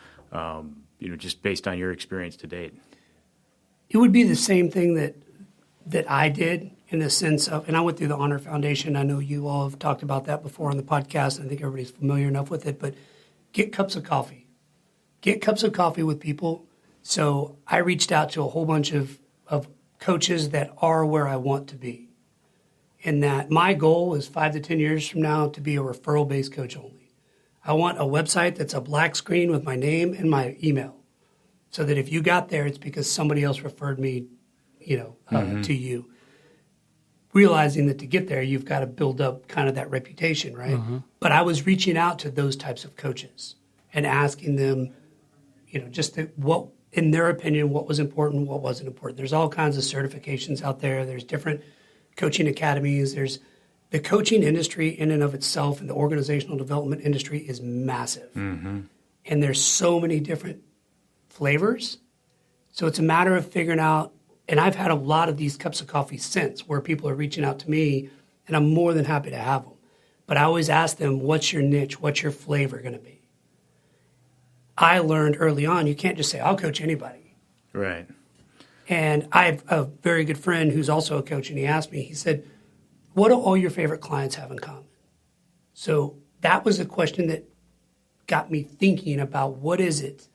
just based on your experience to date? It would be the same thing that I did in the sense of, and I went through the Honor Foundation. I know you all have talked about that before on the podcast, and I think everybody's familiar enough with it, but get cups of coffee. Get cups of coffee with people. So I reached out to a whole bunch of coaches that are where I want to be. And that my goal is 5 to 10 years from now to be a referral-based coach only. I want a website that's a black screen with my name and my email, so that if you got there, it's because somebody else referred me, to you. Realizing that to get there, you've got to build up kind of that reputation, right? Mm-hmm. But I was reaching out to those types of coaches and asking them, what, in their opinion, what was important, what wasn't important. There's all kinds of certifications out there. There's different coaching academies. There's the coaching industry in and of itself, and the organizational development industry is massive. Mm-hmm. And there's so many different flavors. So it's a matter of figuring out, and I've had a lot of these cups of coffee since where people are reaching out to me, and I'm more than happy to have them. But I always ask them, what's your niche? What's your flavor going to be? I learned early on, you can't just say, I'll coach anybody. Right. And I have a very good friend who's also a coach, and he asked me, he said, what do all your favorite clients have in common? So that was a question that got me thinking about what is it?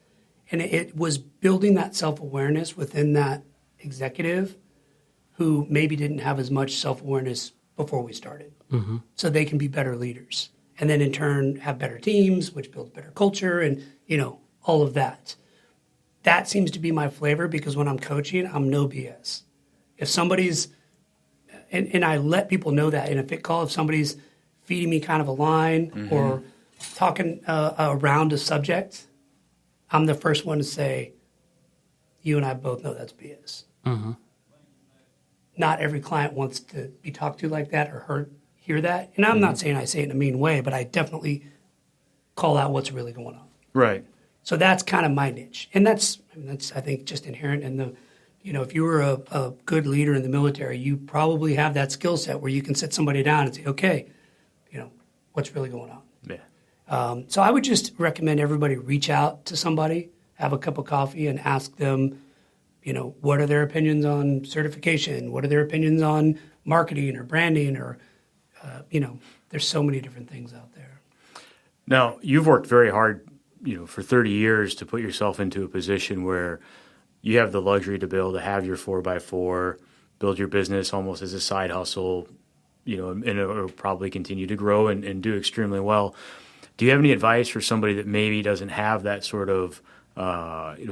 And it was building that self-awareness within that executive who maybe didn't have as much self-awareness before we started. Mm-hmm. So they can be better leaders. And then in turn have better teams, which builds better culture and, all of that. That seems to be my flavor because when I'm coaching, I'm no BS. If somebody's, and I let people know that in a fit call, if somebody's feeding me kind of a line mm-hmm. or talking around a subject, I'm the first one to say, you and I both know that's BS. Mm-hmm. Not every client wants to be talked to like that or hear that. And I'm mm-hmm. not saying I say it in a mean way, but I definitely call out what's really going on. Right. So that's kind of my niche. And that's I think, just inherent in the, if you were a good leader in the military, you probably have that skill set where you can sit somebody down and say, okay, what's really going on? Yeah. So I would just recommend everybody reach out to somebody, have a cup of coffee, and ask them, what are their opinions on certification? What are their opinions on marketing or branding or, there's so many different things out there. Now, you've worked very hard, for 30 years to put yourself into a position where you have the luxury to be able to have your 4x4, build your business almost as a side hustle, and it'll probably continue to grow and do extremely well. Do you have any advice for somebody that maybe doesn't have that sort of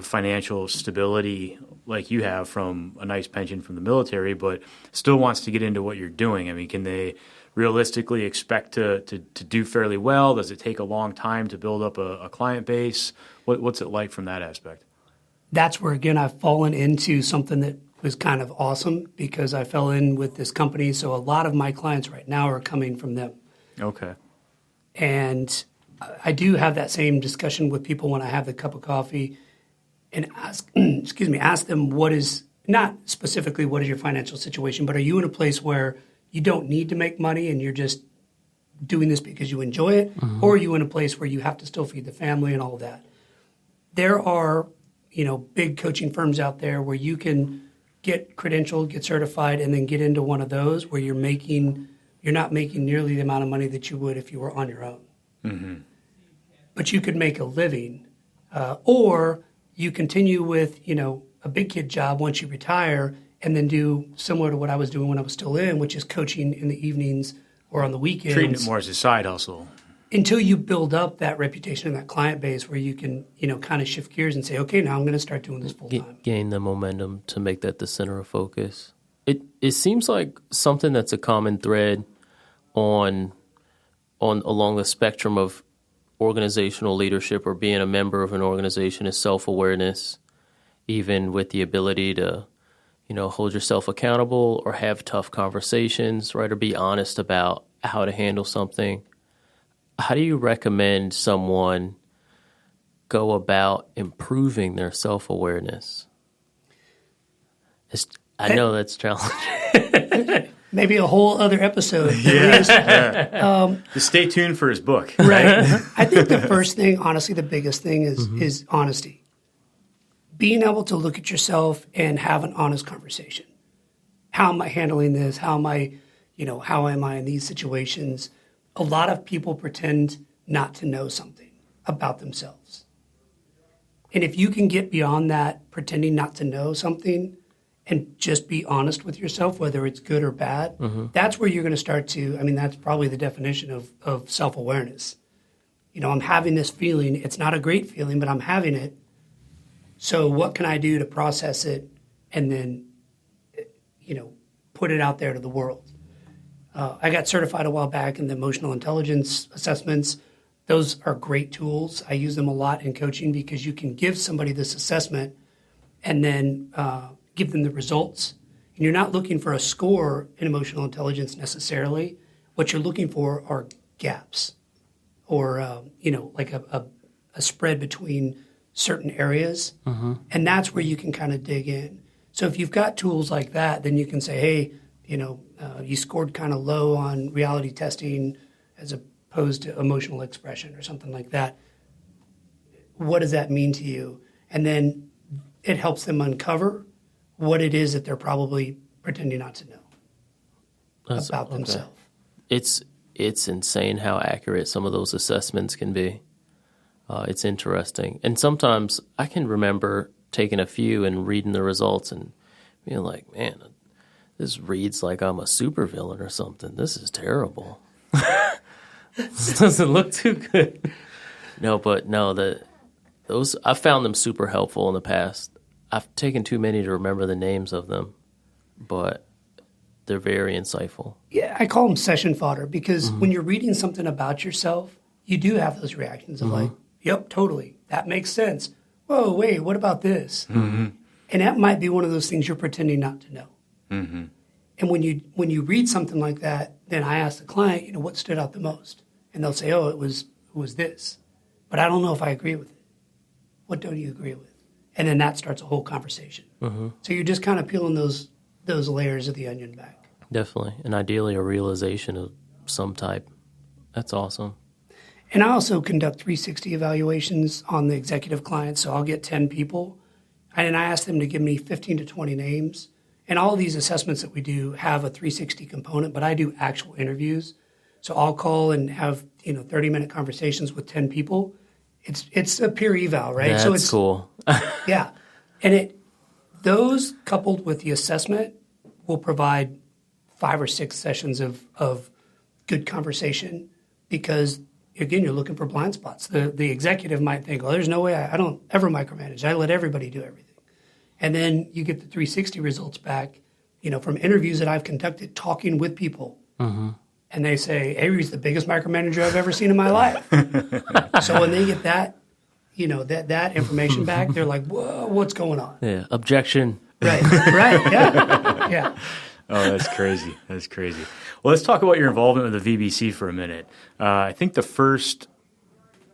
financial stability like you have from a nice pension from the military, but still wants to get into what you're doing? I mean, can they realistically expect to do fairly well? Does it take a long time to build up a client base? What's it like from that aspect? That's where, again, I've fallen into something that was kind of awesome because I fell in with this company. So a lot of my clients right now are coming from them. Okay. And I do have that same discussion with people when I have the cup of coffee and ask them what is, not specifically what is your financial situation, but are you in a place where you don't need to make money and you're just doing this because you enjoy it? Or are you in a place where you have to still feed the family and all of that? There are, big coaching firms out there where you can get credentialed, get certified, and then get into one of those where you're not making nearly the amount of money that you would if you were on your own. But you could make a living, or you continue with, a big kid job once you retire and then do similar to what I was doing when I was still in, which is coaching in the evenings or on the weekends. Treating it more as a side hustle. Until you build up that reputation and that client base where you can, kind of shift gears and say, okay, now I'm going to start doing this full time. Gain the momentum to make that the center of focus. It seems like something that's a common thread on along the spectrum of organizational leadership or being a member of an organization is self-awareness, even with the ability to, hold yourself accountable or have tough conversations, right, or be honest about how to handle something. How do you recommend someone go about improving their self-awareness? I know that's challenging. Maybe a whole other episode. Just stay tuned for his book. Right. I think the first thing, honestly, the biggest thing is honesty. Being able to look at yourself and have an honest conversation. How am I handling this? How am I in these situations? A lot of people pretend not to know something about themselves. And if you can get beyond that, pretending not to know something, and just be honest with yourself, whether it's good or bad, that's where you're going to start to, that's probably the definition of self-awareness. I'm having this feeling. It's not a great feeling, but I'm having it. So what can I do to process it and then, put it out there to the world? I got certified a while back in the emotional intelligence assessments. Those are great tools. I use them a lot in coaching because you can give somebody this assessment and then give them the results. And you're not looking for a score in emotional intelligence necessarily. What you're looking for are gaps or, like a spread between certain areas. And that's where you can kind of dig in. So if you've got tools like that, then you can say, hey, you scored kind of low on reality testing as opposed to emotional expression or something like that. What does that mean to you? And then it helps them uncover what it is that they're probably pretending not to know about themselves. It's insane how accurate some of those assessments can be. It's interesting. And sometimes I can remember taking a few and reading the results and being like, man, this reads like I'm a supervillain or something. This is terrible. This doesn't look too good. Those I found them super helpful in the past. I've taken too many to remember the names of them, but they're very insightful. Yeah, I call them session fodder because when you're reading something about yourself, you do have those reactions of like, yep, totally. That makes sense. Whoa, wait, what about this? And that might be one of those things you're pretending not to know. And when you read something like that, then I ask the client, what stood out the most? And they'll say, oh, it was this. But I don't know if I agree with it. What don't you agree with? And then that starts a whole conversation. So you're just kind of peeling those layers of the onion back. Definitely. And ideally a realization of some type. That's awesome. And I also conduct 360 evaluations on the executive clients. So I'll get 10 people, and I ask them to give me 15 to 20 names. And all of these assessments that we do have a 360 component, but I do actual interviews. So I'll call and have 30-minute conversations with 10 people. It's a peer eval, right? That's so it's cool. Yeah. And those coupled with the assessment will provide 5 or 6 sessions of good conversation because, again, you're looking for blind spots. The executive might think, well, there's no way I don't ever micromanage. I let everybody do everything. And then you get the 360 results back, from interviews that I've conducted talking with people. And they say, Avery's the biggest micromanager I've ever seen in my life. So when they get that, that information back, they're like, whoa, what's going on? Yeah, objection. Right, yeah. Oh, that's crazy. That's crazy. Well, let's talk about your involvement with the VBC for a minute. I think the first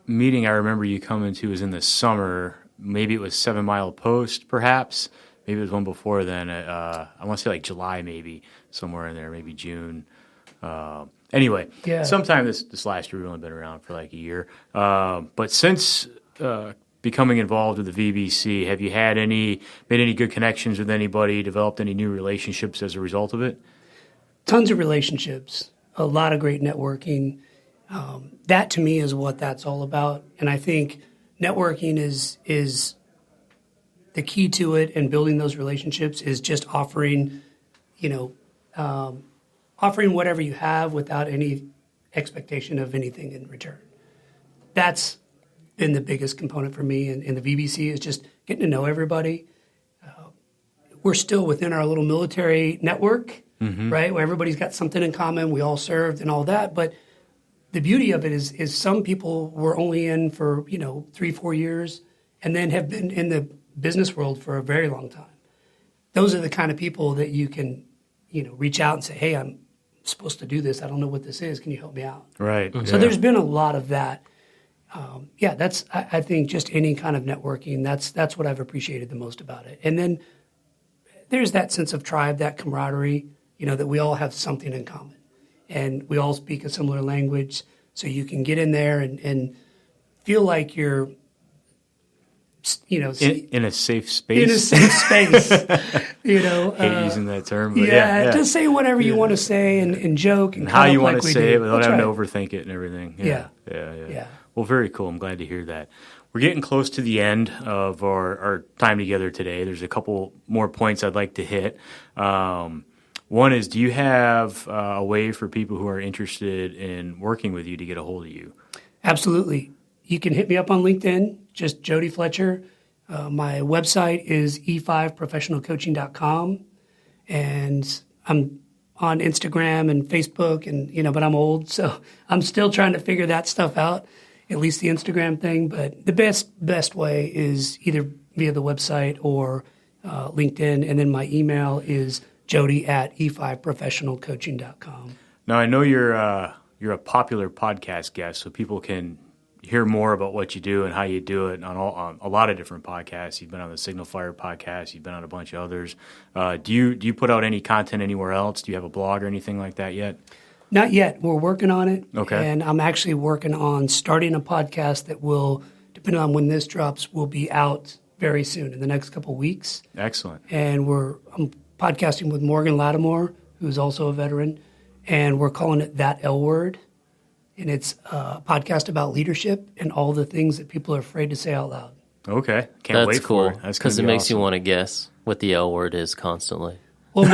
meeting I remember you coming to was in the summer. Maybe it was 7 Mile Post, perhaps. Maybe it was one before then. I want to say like July, maybe, somewhere in there, maybe June. Anyway, sometime this last year, we've only been around for like a year. But since becoming involved with the VBC, have you made any good connections with anybody, developed any new relationships as a result of it? Tons of relationships, a lot of great networking. That to me is what that's all about. And I think networking is the key to it, and building those relationships is just offering whatever you have without any expectation of anything in return. That's been the biggest component for me in the VBC, is just getting to know everybody. We're still within our little military network, right, where everybody's got something in common. We all served and all that. But the beauty of it is some people were only in for 3-4 years and then have been in the business world for a very long time. Those are the kind of people that you can reach out and say, hey, I'm supposed to do this. I don't know what this is. Can you help me out? Right. So there's been a lot of that. That's I think just any kind of networking. That's what I've appreciated the most about it. And then there's that sense of tribe, that camaraderie. That we all have something in common, and we all speak a similar language. So you can get in there and feel like you're, in a safe space. In a safe space, Hate using that term. But just say whatever you want to say and joke and how you want like to say it without having to right. overthink it and everything. Yeah. Well, very cool. I'm glad to hear that. We're getting close to the end of our time together today. There's a couple more points I'd like to hit. One is, do you have a way for people who are interested in working with you to get a hold of you? Absolutely. You can hit me up on LinkedIn, just Jody Fletcher. My website is e5professionalcoaching.com, and I'm on Instagram and Facebook, and but I'm old, so I'm still trying to figure that stuff out, at least the Instagram thing. But the best way is either via the website or LinkedIn, and then my email is jody@e5professionalcoaching.com. Now, I know you're a popular podcast guest, so people can hear more about what you do and how you do it on a lot of different podcasts. You've been on the Signal Fire podcast. You've been on a bunch of others. Do you put out any content anywhere else? Do you have a blog or anything like that yet? Not yet. We're working on it. Okay. And I'm actually working on starting a podcast that will, depending on when this drops, will be out very soon in the next couple of weeks. Excellent. And I'm podcasting with Morgan Lattimore, who's also a veteran, and we're calling it That L Word. And it's a podcast about leadership and all the things that people are afraid to say out loud. Okay. Can't wait cool. for it. That's because it awesome. makes you want to guess what the L word is constantly. Well,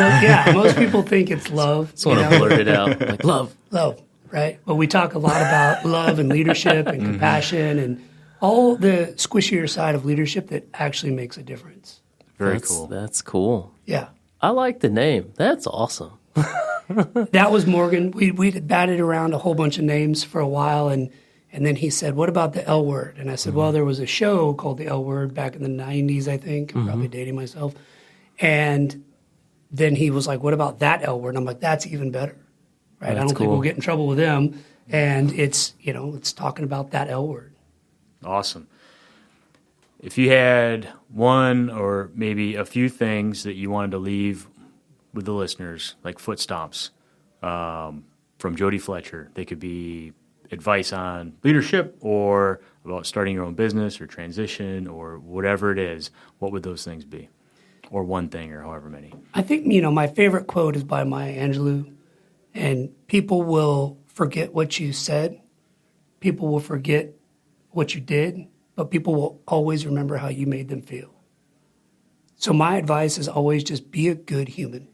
most people think it's love. Just want to blurt it out. Like, love. Love, right? But we talk a lot about love and leadership and compassion and all the squishier side of leadership that actually makes a difference. Very cool. That's cool. Yeah. I like the name. That's awesome. That was Morgan. We batted around a whole bunch of names for a while, and then he said, what about the L Word? And I said, well, there was a show called the L Word back in the 90s, I think. I'm probably dating myself. And then he was like, what about That L Word? And I'm like, that's even better. Right? I don't think we'll get in trouble with them. And it's talking about that L Word. Awesome. If you had one or maybe a few things that you wanted to leave with the listeners, like footstops from Jody Fletcher, they could be advice on leadership or about starting your own business or transition or whatever it is, what would those things be? Or one thing or however many. I think, my favorite quote is by Maya Angelou, and people will forget what you said, people will forget what you did, but people will always remember how you made them feel. So my advice is always just be a good human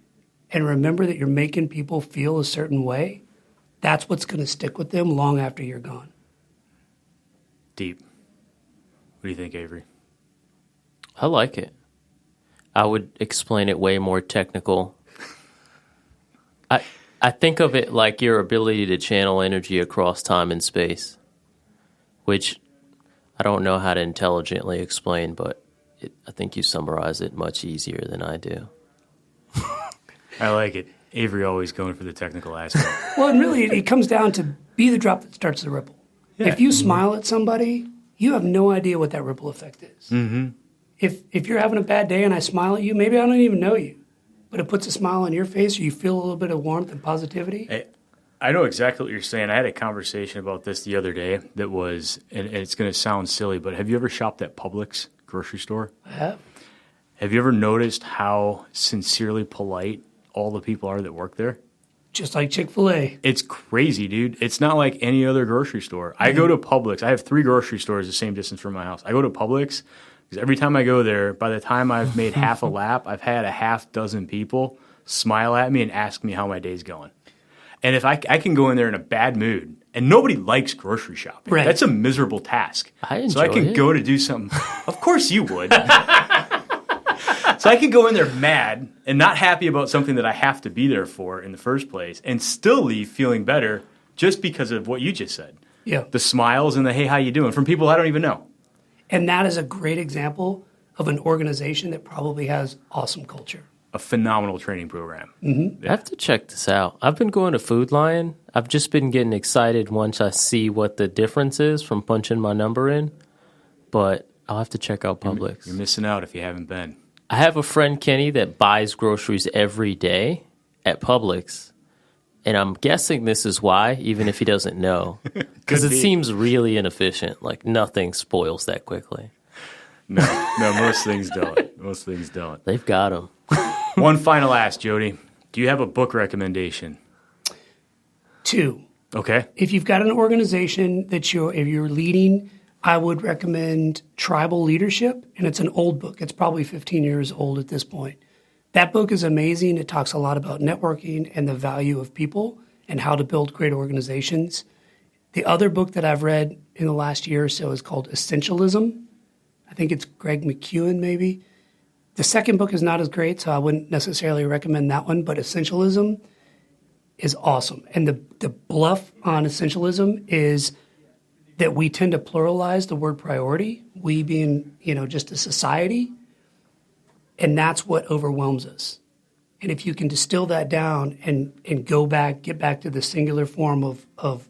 and remember that you're making people feel a certain way. That's what's going to stick with them long after you're gone. Deep. What do you think, Avery? I like it. I would explain it way more technical. I think of it like your ability to channel energy across time and space, which I don't know how to intelligently explain, but I think you summarize it much easier than I do. I like it. Avery always going for the technical aspect. Well, and really, it comes down to be the drop that starts the ripple. Yeah. If you smile at somebody, you have no idea what that ripple effect is. Mm-hmm. If you're having a bad day and I smile at you, maybe I don't even know you, but it puts a smile on your face or you feel a little bit of warmth and positivity. I know exactly what you're saying. I had a conversation about this the other day that was, and it's going to sound silly, but have you ever shopped at Publix grocery store? I have. Have you ever noticed how sincerely polite all the people are that work there? Just like Chick-fil-A. It's crazy, dude. It's not like any other grocery store. I go to Publix. I have 3 grocery stores the same distance from my house. I go to Publix because every time I go there, by the time I've made half a lap, I've had a half dozen people smile at me and ask me how my day's going. And if I can go in there in a bad mood, and nobody likes grocery shopping. Right. That's a miserable task. I enjoy so I can it. go to do something. Of course you would. So I can go in there mad and not happy about something that I have to be there for in the first place and still leave feeling better just because of what you just said. Yeah. The smiles and the, hey, how you doing? From people I don't even know. And that is a great example of an organization that probably has awesome culture. A phenomenal training program. I have to check this out. I've been going to Food Lion. I've just been getting excited once I see what the difference is from punching my number in. But I'll have to check out Publix. You're missing out if you haven't been. I have a friend, Kenny, that buys groceries every day at Publix. And I'm guessing this is why, even if he doesn't know. Because it seems really inefficient. Like nothing spoils that quickly. No, most things don't. Most things don't. They've got them. One final ask, Jody. Do you have a book recommendation? 2. Okay. If you've got an organization that if you're leading, I would recommend Tribal Leadership, and it's an old book. It's probably 15 years old at this point. That book is amazing. It talks a lot about networking and the value of people and how to build great organizations. The other book that I've read in the last year or so is called Essentialism. I think it's Greg McKeown, maybe. The second book is not as great, so I wouldn't necessarily recommend that one, but Essentialism is awesome. And the bluff on Essentialism is that we tend to pluralize the word priority, we being, just a society, and that's what overwhelms us. And if you can distill that down and get back to the singular form of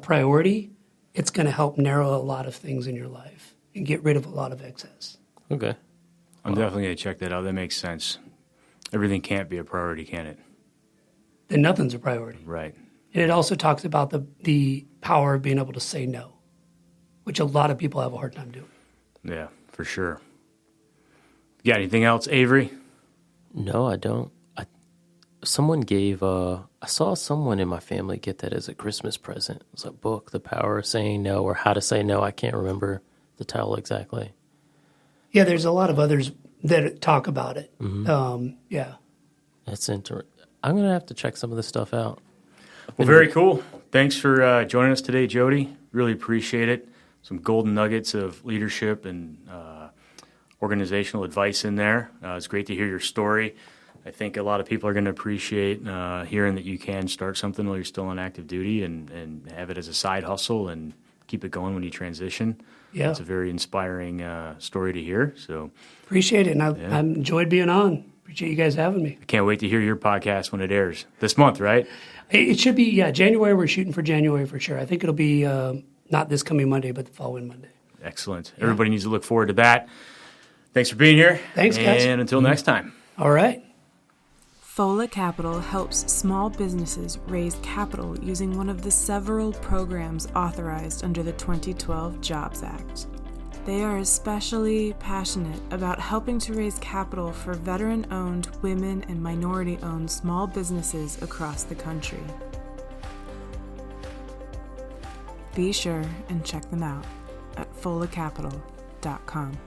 priority, it's going to help narrow a lot of things in your life and get rid of a lot of excess. Okay. I'm definitely going to check that out. That makes sense. Everything can't be a priority, can it? Then nothing's a priority. Right. And it also talks about the power of being able to say no, which a lot of people have a hard time doing. Yeah, for sure. You got anything else, Avery? No, I don't. Someone gave, I saw someone in my family get that as a Christmas present. It was a book, The Power of Saying No, or How to Say No. I can't remember the title exactly. Yeah, there's a lot of others that talk about it. Mm-hmm. Yeah. That's interesting. I'm going to have to check some of this stuff out. Well, very cool. Thanks for joining us today, Jody. Really appreciate it. Some golden nuggets of leadership and organizational advice in there. It's great to hear your story. I think a lot of people are going to appreciate hearing that you can start something while you're still on active duty and have it as a side hustle and keep it going when you transition. Yeah. It's a very inspiring story to hear. So Appreciate it, and I enjoyed being on. Appreciate you guys having me. I can't wait to hear your podcast when it airs this month, right? It should be, January. We're shooting for January for sure. I think it'll be not this coming Monday, but the following Monday. Excellent. Yeah. Everybody needs to look forward to that. Thanks for being here. Thanks, guys. And until next time. All right. Folla Capital helps small businesses raise capital using one of the several programs authorized under the 2012 Jobs Act. They are especially passionate about helping to raise capital for veteran-owned, women, and minority-owned small businesses across the country. Be sure and check them out at follacapital.com.